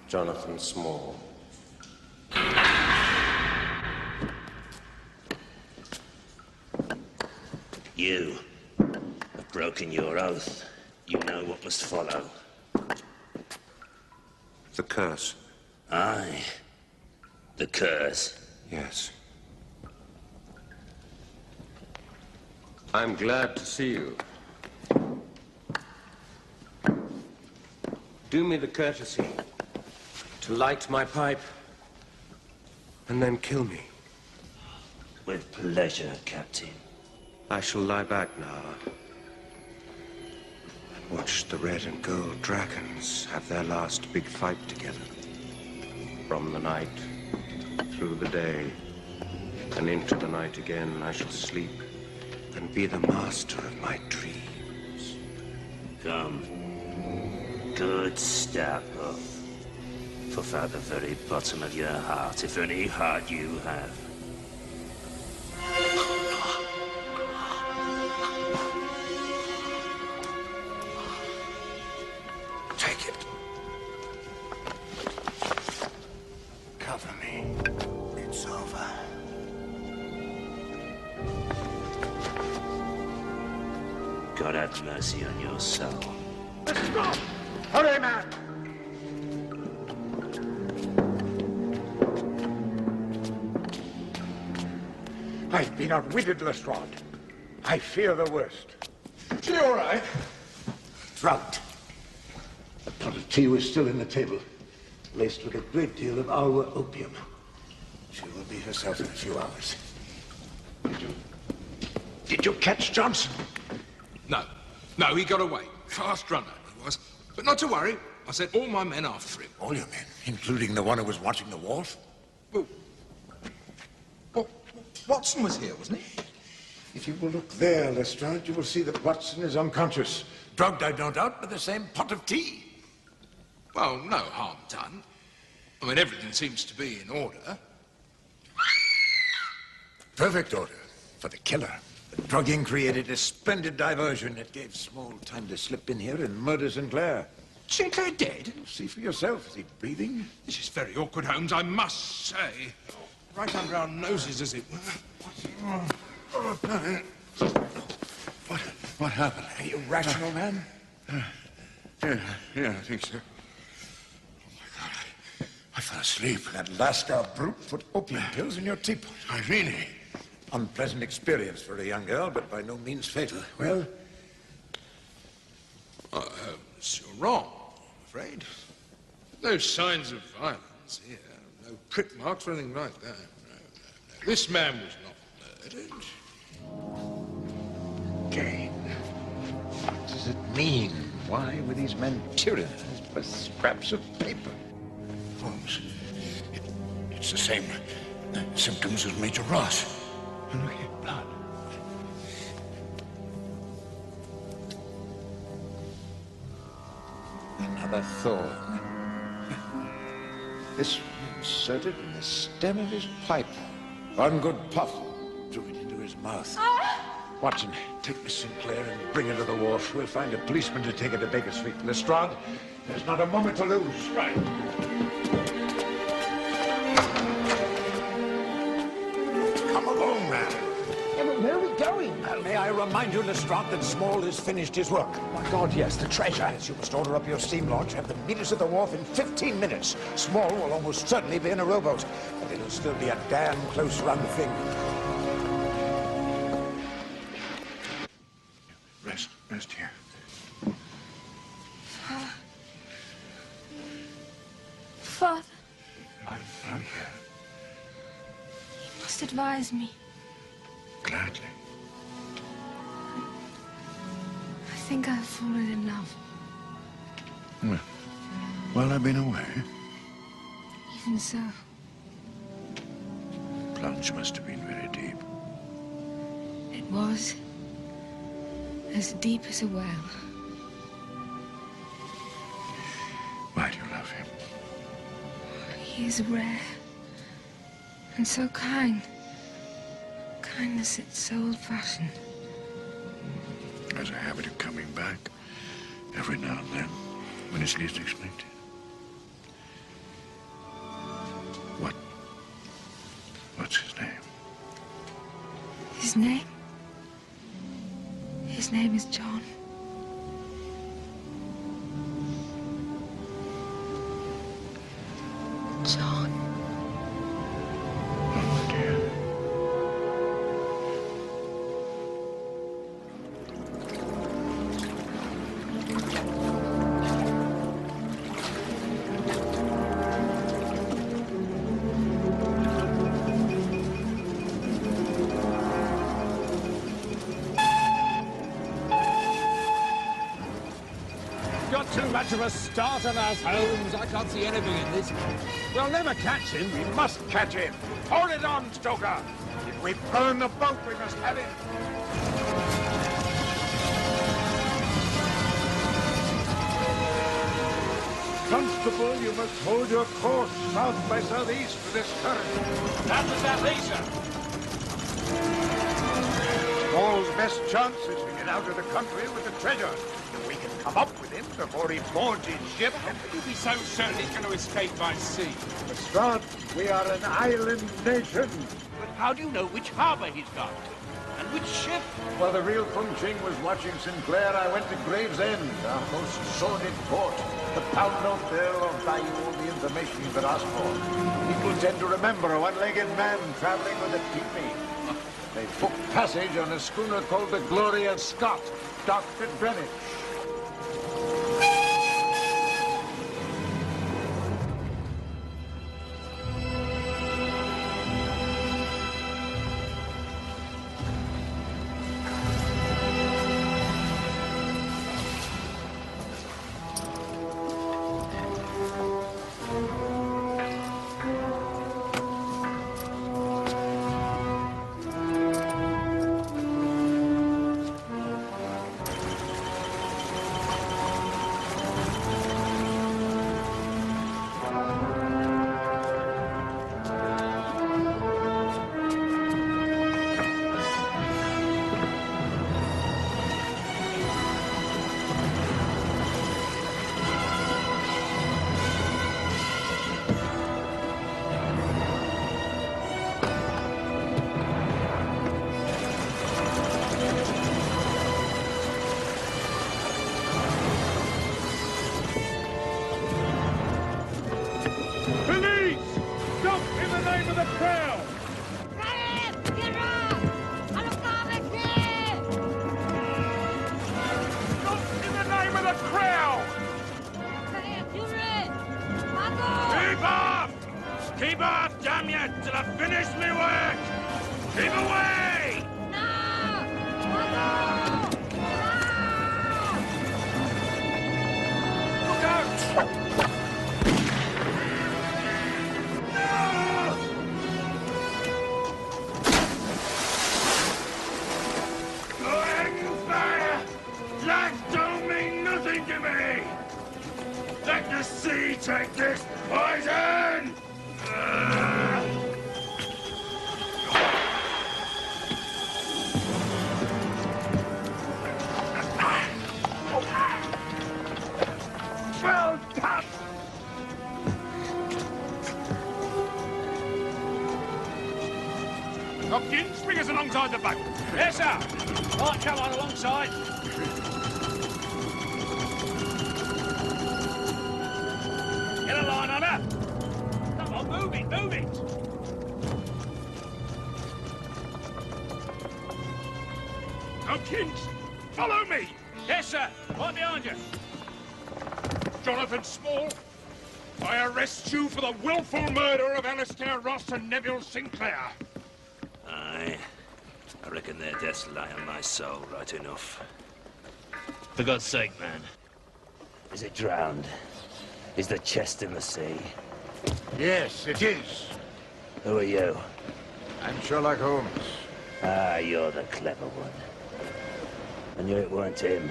Jonathan Small. You have broken your oath. You know what must follow. The curse. Aye. The curse. Yes. I'm glad to see you. Do me the courtesy to light my pipe and then kill me. With pleasure, Captain. I shall lie back now and watch the red and gold dragons have their last big fight together. From the night, through the day, and into the night again, I shall sleep and be the master of my dreams. Come. Good step up. For out the very bottom of your heart, if any heart you have. Take it. Cover me. It's over. God have mercy on your soul. Stop! Hurry, man! I've been outwitted, Lestrade. I fear the worst. She all right? Drugged. A pot of tea was still in the table, laced with a great deal of our opium. She will be herself in a few hours. Did you catch Johnson? No. No, he got away. Fast runner, he was. But not to worry. I sent all my men after him. All your men, including the one who was watching the wharf? Well, Watson was here, wasn't he? If you will look there, Lestrade, you will see that Watson is unconscious. Drugged, I don't doubt, with the same pot of tea. Well, no harm done. I mean, everything seems to be in order. Perfect order for the killer. The drugging created a splendid diversion. It gave Small time to slip in here and murder Sinclair. Sinclair dead? See for yourself. Is he breathing? This is very awkward, Holmes, I must say. Right under our noses, as it were. What happened? Are you rational, man? Yeah, I think so. Oh, my God. I fell asleep. That Lascar brute put opium pills in your teapot. Irene. Unpleasant experience for a young girl, but by no means fatal. Well? Holmes, you're wrong, I'm afraid. No signs of violence here. No prick marks or anything like that. No. This man was not murdered. Jane, what does it mean? Why were these men tyrannized by scraps of paper? Holmes, it's the same symptoms as Major Ross. And look here, blood. Another thorn. This inserted in the stem of his pipe. One good puff drew it into his mouth. Watson, take Miss Sinclair and bring her to the wharf. We'll find a policeman to take her to Baker Street. Lestrade, there's not a moment to lose. Right. Come along, man. Yeah, but where are we going? May I remind you, Lestrade, that Small has finished his work. My God, yes, the treasure. Yes, you must order up your steam launch, have them meet us at the wharf in 15 minutes. Small will almost certainly be in a rowboat, but it'll still be a damn close-run thing. Rest here. Father, I'm here. you must advise me. Gladly. I think I've fallen in love. While I've been away, Even so, plunge must have been very deep. it was as deep as a well. Why do you love him? He is rare and so kind. Kindness, it's so old-fashioned. Has a habit of coming back every now and then when it's least expected. His name? His name is John. John. Oh, dear. Got too much of a start on us, Holmes. I can't see anything in this. We'll never catch him. We must catch him. Hold it on, Stoker. If we burn the boat, we must have him. Constable, you must hold your course south by southeast for this current. That was that laser. Small's best chance is to get out of the country with the treasure. If we can come up with him before he boards his ship. How can you be so certain he's going to escape by sea? Lestrade, we are an island nation. But how do you know which harbor he's gone to? And which ship? While the real Fung Ching was watching Sinclair, I went to Gravesend, our most sordid port. The pound note there will buy you all the information you could ask for. People tend to remember a one-legged man traveling with a teepee. They booked passage on a schooner called the Gloria Scott, docked at Greenwich. Keep off, damn you, till I finish me work! Keep away! Look out! Going fire! Life don't mean nothing to me! Let the sea take this poison! Well done! Hopkins, bring us alongside the boat. Yes, sir. Right, come on alongside. Get a line on her. Come on, move it, move it. Hopkins, follow me. Yes, sir. Right behind you. Jonathan Small, I arrest you for the willful murder of Alistair Ross and Neville Sinclair. Aye. I reckon their deaths lie on my soul right enough. For God's sake, man. Is it drowned? Is the chest in the sea? Yes, it is. Who are you? I'm Sherlock Holmes. Ah, you're the clever one. I knew it weren't him.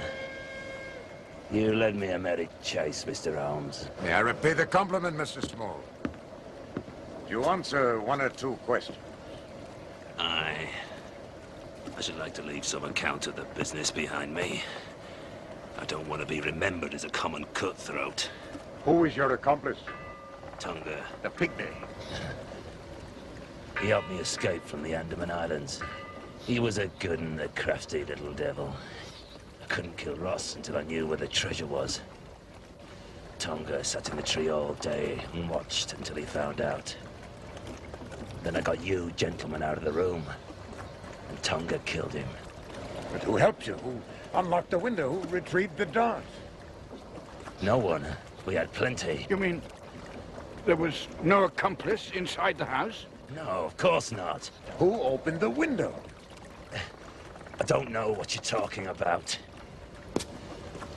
You led me a merry chase, Mr. Holmes. May I repay the compliment, Mr. Small? You answer one or two questions. Aye. I should like to leave some account of the business behind me. I don't want to be remembered as a common cutthroat. Who is your accomplice? Tunga. The pygmy. He helped me escape from the Andaman Islands. He was a good and a crafty little devil. I couldn't kill Ross until I knew where the treasure was. Tonga sat in the tree all day and watched until he found out. Then I got you gentlemen out of the room, and Tonga killed him. But who helped you? Who unlocked the window? Who retrieved the dart? No one. We had plenty. You mean there was no accomplice inside the house? No, of course not. Who opened the window? I don't know what you're talking about.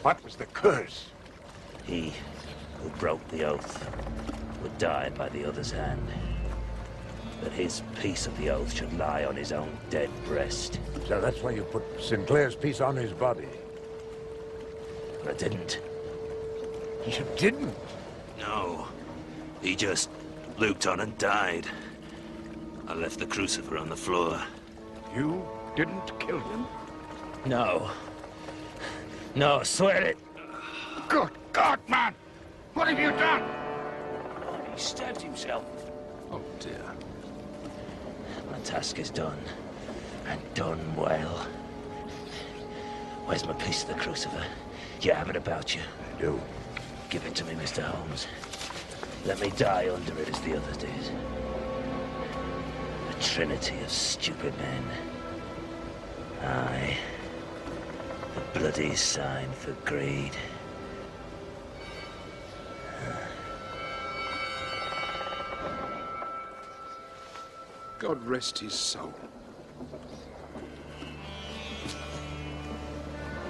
What was the curse? He who broke the oath would die by the other's hand. That his piece of the oath should lie on his own dead breast. So that's why you put Sinclair's piece on his body? But I didn't. You didn't? No. He just looped on and died. I left the crucifer on the floor. You didn't kill him? No. No, swear it. Good God, man! What have you done? He stabbed himself. Oh, dear. My task is done. And done well. Where's my piece of the crucifer? You have it about you? I do. Give it to me, Mr. Holmes. Let me die under it as the others did. A trinity of stupid men. Aye. The bloody sign for greed. God rest his soul.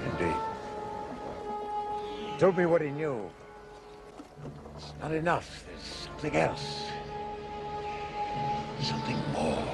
Indeed. He told me what he knew. It's not enough. There's something else. Something more.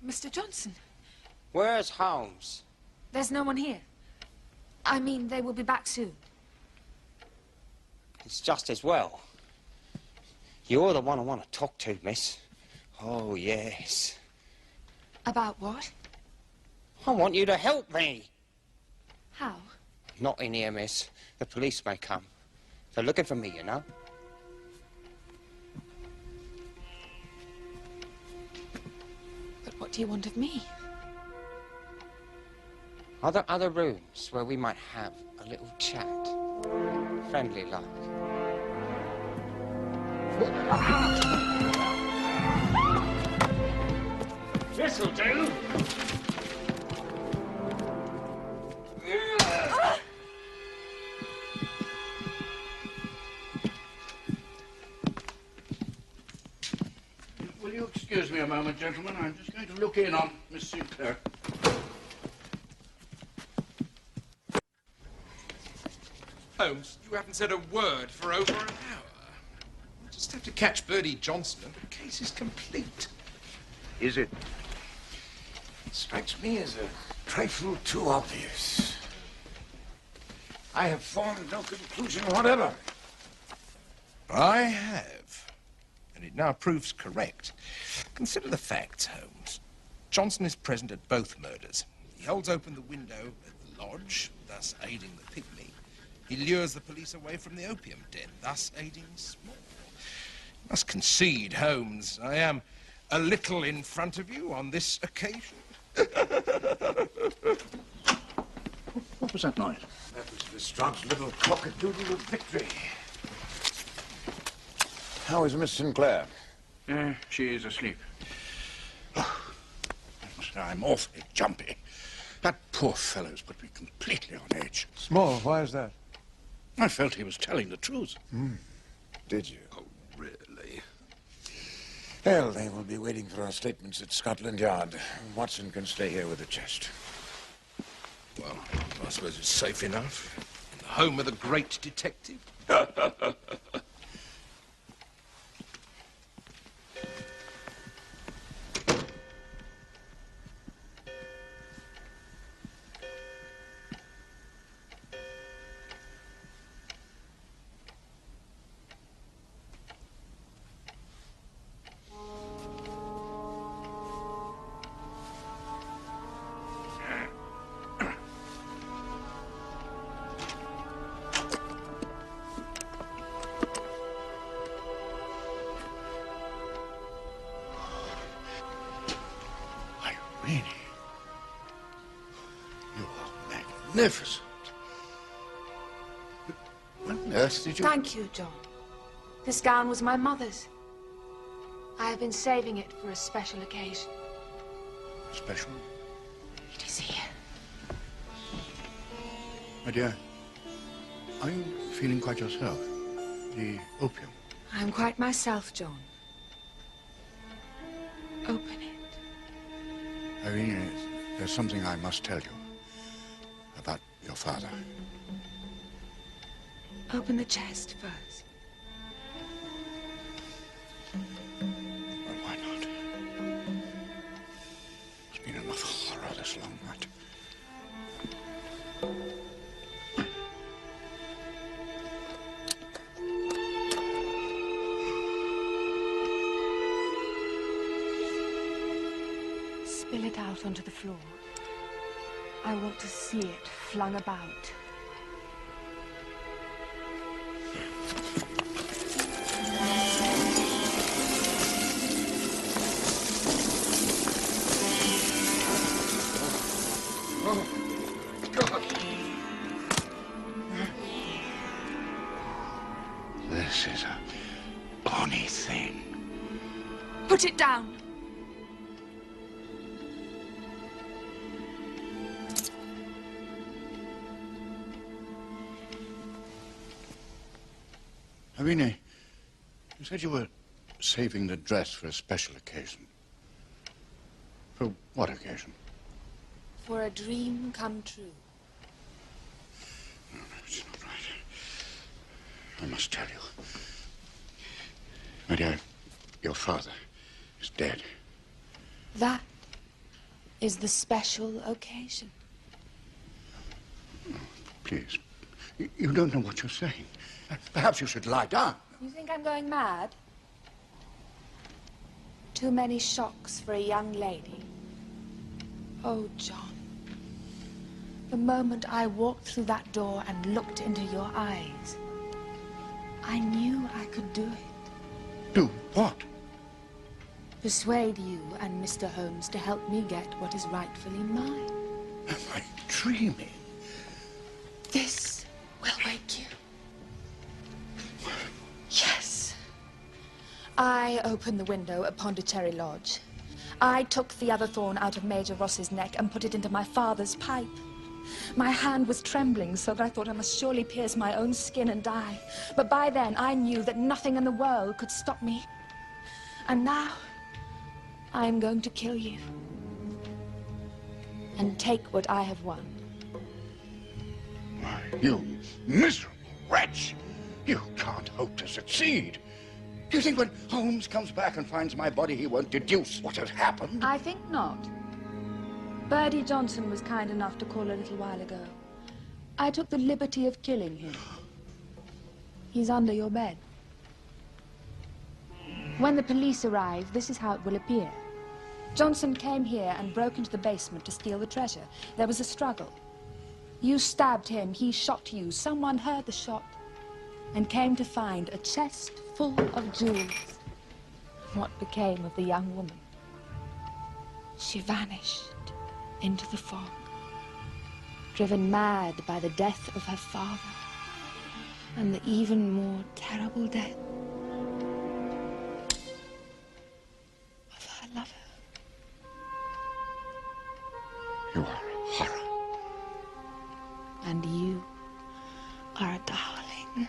Mr. Johnson, Where's Holmes? there's no one here. I mean, they will be back soon. It's just as well. You're the one I want to talk to, miss. Oh, yes. About what? I want you to help me. How? Not in here, miss. The police may come. They're looking for me, you know. But what do you want of me? Are there other rooms where we might have a little chat? Friendly like. This'll do. Will you excuse me a moment, gentlemen? I'm just going to look in on Miss Sinclair. Holmes, you haven't said a word for over an hour. I just have to catch Bertie Johnson and the case is complete. Is it? It strikes me as a trifle too obvious. I have formed no conclusion whatever. I have. And it now proves correct. Consider the facts, Holmes. Johnson is present at both murders. He holds open the window at the lodge, thus aiding the pygmy. He lures the police away from the opium den, thus aiding Small. You must concede, Holmes, I am a little in front of you on this occasion. What was that noise? That was Lestrade's little cock-a-doodle of victory. How is Miss Sinclair? She is asleep. I'm awfully jumpy. That poor fellow's put me completely on edge. Small, why is that? I felt he was telling the truth. Did you? Oh, really? Well, they will be waiting for our statements at Scotland Yard. Watson can stay here with the chest. Well, I suppose it's safe enough in the home of the great detective. Irene, you are magnificent. What on earth did you... Thank you, John. This gown was my mother's. I have been saving it for a special occasion. Special? It is here. My dear, are you feeling quite yourself? The opium? I am quite myself, John. Open it. Irene, there's something I must tell you about your father. Open the chest first. Well, why not? There's been enough horror this long night. Spill it out onto the floor. I want to see it flung about. Oh, God. This is a bonny thing. Put it down. Irene, you said you were saving the dress for a special occasion. For what occasion? For a dream come true. No, it's not right. I must tell you. My dear, your father is dead. That is the special occasion. Oh, please, you don't know what you're saying. Perhaps you should lie down. You think I'm going mad? Too many shocks for a young lady. Oh, John. The moment I walked through that door and looked into your eyes, I knew I could do it. Do what? Persuade you and Mr. Holmes to help me get what is rightfully mine. Am I dreaming? This will wake you. Yes. I opened the window at Pondicherry Lodge. I took the other thorn out of Major Ross's neck and put it into my father's pipe. My hand was trembling so that I thought I must surely pierce my own skin and die. But by then I knew that nothing in the world could stop me. And now I am going to kill you and take what I have won. Why, you miserable wretch! You can't hope to succeed. Do you think when Holmes comes back and finds my body, he won't deduce what has happened? I think not. Birdie Johnson was kind enough to call a little while ago. I took the liberty of killing him. He's under your bed. When the police arrive, this is how it will appear. Johnson came here and broke into the basement to steal the treasure. There was a struggle. You stabbed him, he shot you. Someone heard the shot and came to find a chest full of jewels. What became of the young woman? She vanished into the fog, driven mad by the death of her father and the even more terrible death of her lover. You are a horror. And you are a darling.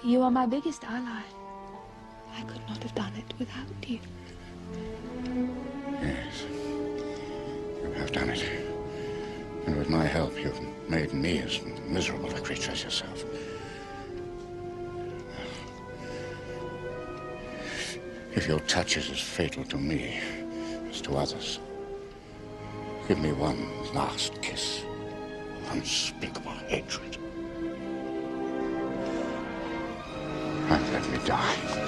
You are my biggest ally. I could not have done it without you. Yes, you have done it. And with my help, you've made me as miserable a creature as yourself. If your touch is as fatal to me as to others, give me one last kiss of unspeakable hatred. And let me die.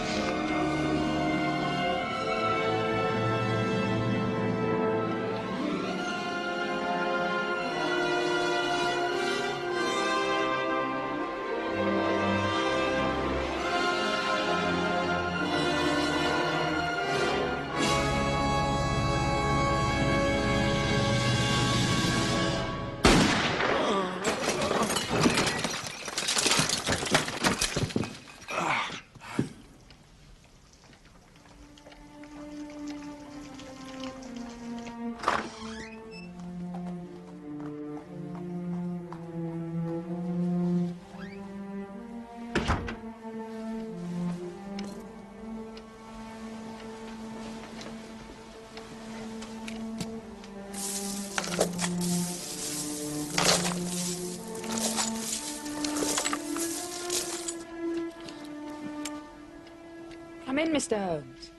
Come in, Mr. Holmes.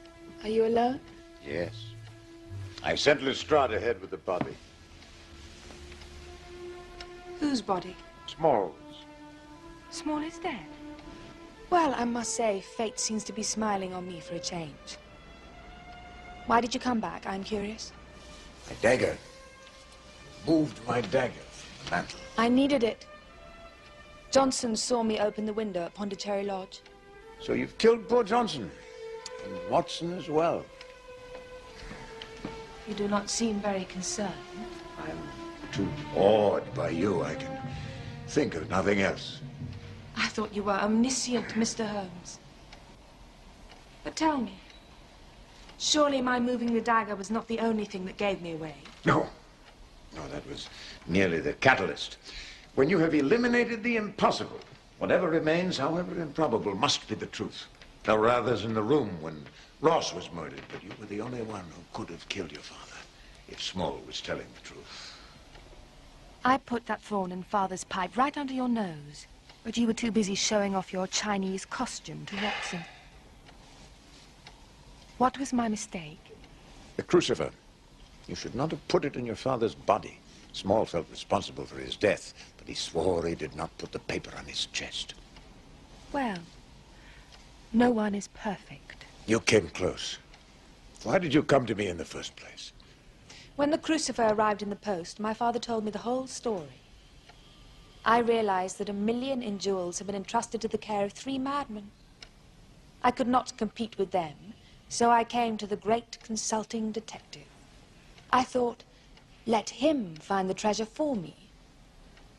Are you alone? Yes. I sent Lestrade ahead with the body. Whose body? Small's. Small is dead. Well, I must say, fate seems to be smiling on me for a change. Why did you come back? I'm curious. My dagger. Moved my dagger from the mantle. I needed it. Johnson saw me open the window at Pondicherry Lodge. So you've killed poor Johnson. And Watson as well. You do not seem very concerned. I'm too awed by you. I can think of nothing else. I thought you were omniscient, Mr. Holmes. But tell me, surely my moving the dagger was not the only thing that gave me away? No. No, that was merely the catalyst. When you have eliminated the impossible, whatever remains, however improbable, must be the truth. There were others in the room when Ross was murdered, but you were the only one who could have killed your father, if Small was telling the truth. I put that thorn in Father's pipe right under your nose, but you were too busy showing off your Chinese costume to Watson. What was my mistake? The crucifer. You should not have put it in your father's body. Small felt responsible for his death, but he swore he did not put the paper on his chest. Well, no one is perfect. You came close. Why did you come to me in the first place? When the crucifer arrived in the post, my father told me the whole story. I realized that 1 million in jewels had been entrusted to the care of 3 madmen. I could not compete with them, so I came to the great consulting detective. I thought, let him find the treasure for me,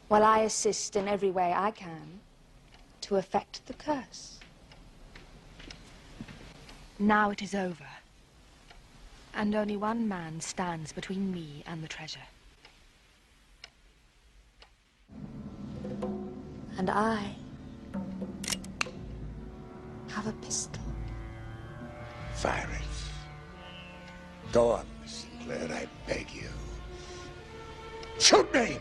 while I assist in every way I can to effect the curse. Now it is over, and only one man stands between me and the treasure. And I have a pistol. Fire it. Go on, Miss Sinclair, I beg you. Shoot me!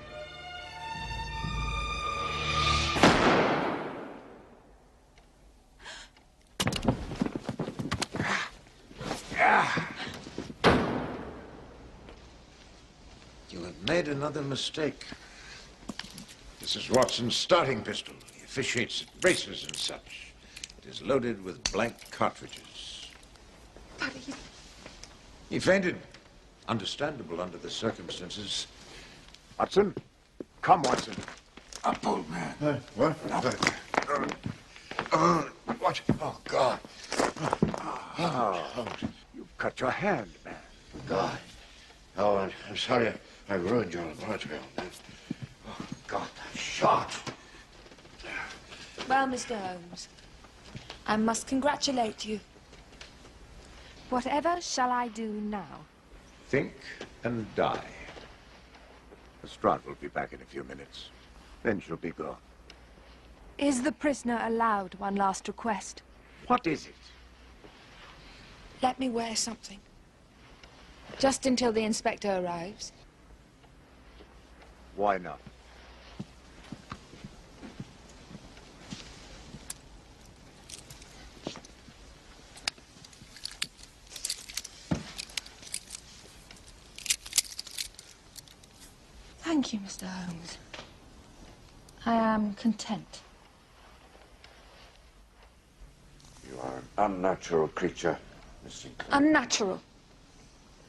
You have made another mistake. This is Watson's starting pistol. He officiates at races and such. It is loaded with blank cartridges. But He fainted. Understandable under the circumstances. Watson? Come, Watson. Up, old man. What? What? Oh, God. Oh, you cut your hand, man. God. Oh, I'm sorry. I ruined your laboratory, old man. Oh, God, that shot. well, Mr. Holmes, I must congratulate you. Whatever shall I do now? Think and die. Lestrade will be back in a few minutes. Then she'll be gone. Is the prisoner allowed one last request? What is it? Let me wear something. Just until the inspector arrives. Why not? Thank you, Mr. Holmes. I am content. You are an unnatural creature, Miss Sinclair. Unnatural.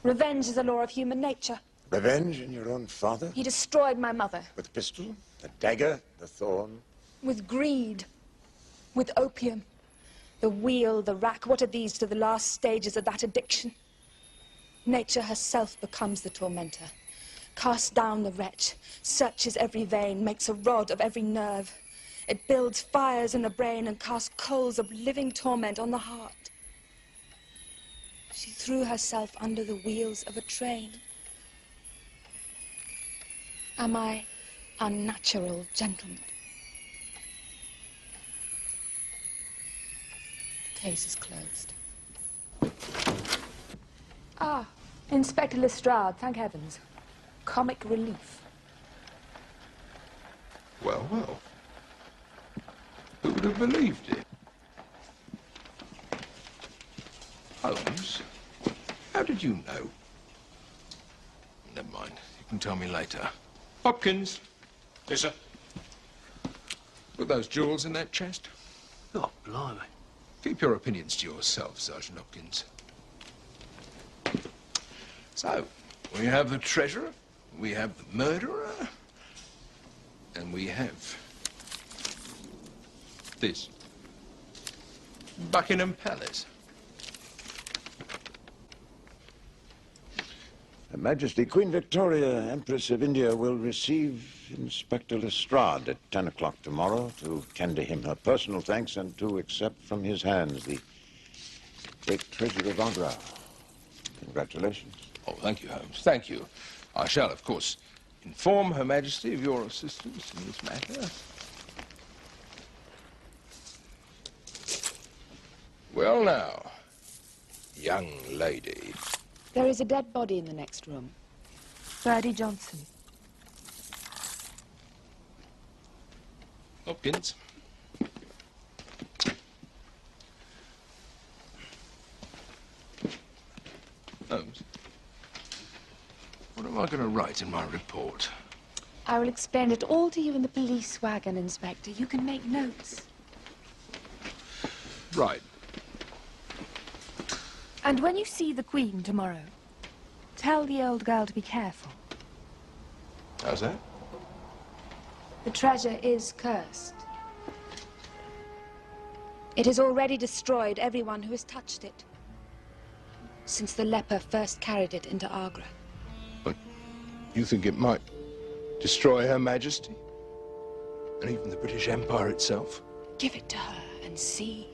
Revenge is a law of human nature. Revenge in your own father? He destroyed my mother. With the pistol, the dagger, the thorn? With greed. With opium. The wheel, the rack, what are these to the last stages of that addiction? Nature herself becomes the tormentor. Casts down the wretch, searches every vein, makes a rod of every nerve. It builds fires in the brain and casts coals of living torment on the heart. She threw herself under the wheels of a train. Am I unnatural, gentlemen? The case is closed. Ah, Inspector Lestrade, thank heavens. Comic relief. Well, well. Who would have believed it? Holmes, how did you know? Never mind. You can tell me later. Hopkins. Yes, sir. Put those jewels in that chest. Oh, blimey. Keep your opinions to yourself, Sergeant Hopkins. So, we have the treasurer, we have the murderer, and we have this. Buckingham Palace. Her Majesty Queen Victoria, Empress of India, will receive Inspector Lestrade at 10 o'clock tomorrow to tender him her personal thanks and to accept from his hands the great treasure of Agra. Congratulations. Oh, thank you, Holmes. Thank you. I shall, of course, inform Her Majesty of your assistance in this matter. Well, now, young lady. There is a dead body in the next room. Birdie Johnson. Hopkins. Holmes. What am I going to write in my report? I will explain it all to you in the police wagon, Inspector. You can make notes. Right. And when you see the Queen tomorrow, tell the old girl to be careful. How's that? The treasure is cursed. It has already destroyed everyone who has touched it, since the leper first carried it into Agra. But you think it might destroy Her Majesty? And even the British Empire itself? Give it to her and see.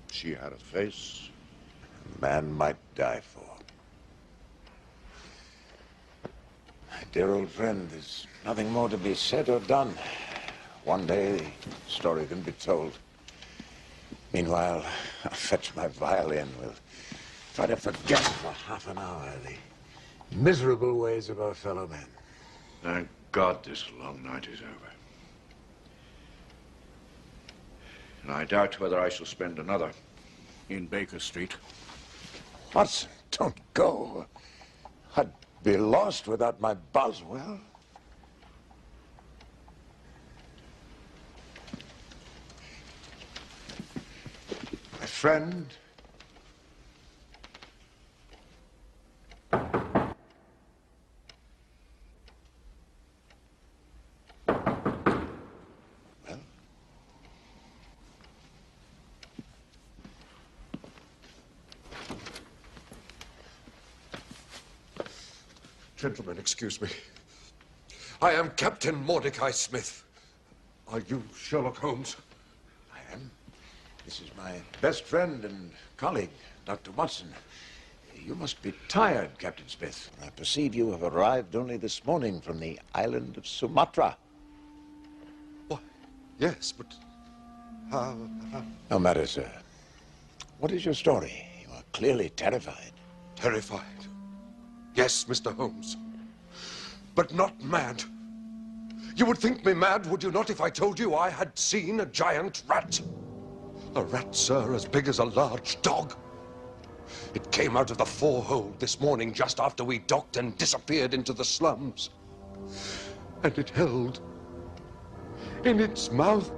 She had a face a man might die for. My dear old friend, there's nothing more to be said or done. One day, the story can be told. Meanwhile, I'll fetch my violin. We'll try to forget for half an hour the miserable ways of our fellow men. Thank God this long night is over. And I doubt whether I shall spend another in Baker Street. Watson, don't go. I'd be lost without my Boswell. My friend. Gentlemen, excuse me. I am Captain Mordecai Smith. Are you Sherlock Holmes? I am. This is my best friend and colleague, Dr. Watson. You must be tired, Captain Smith. I perceive you have arrived only this morning from the island of Sumatra. Why, yes, but how... No matter, sir. What is your story? You are clearly terrified. Terrified? Yes, Mr. Holmes. But not mad. You would think me mad, would you not, if I told you I had seen a giant rat? A rat, sir, as big as a large dog. It came out of the forehold this morning just after we docked and disappeared into the slums. And it held in its mouth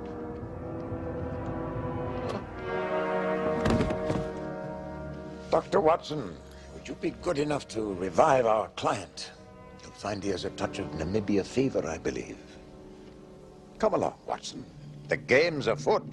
Dr. Watson, would you be good enough to revive our client? You'll find he has a touch of Namibia fever, I believe. Come along, Watson. The game's afoot.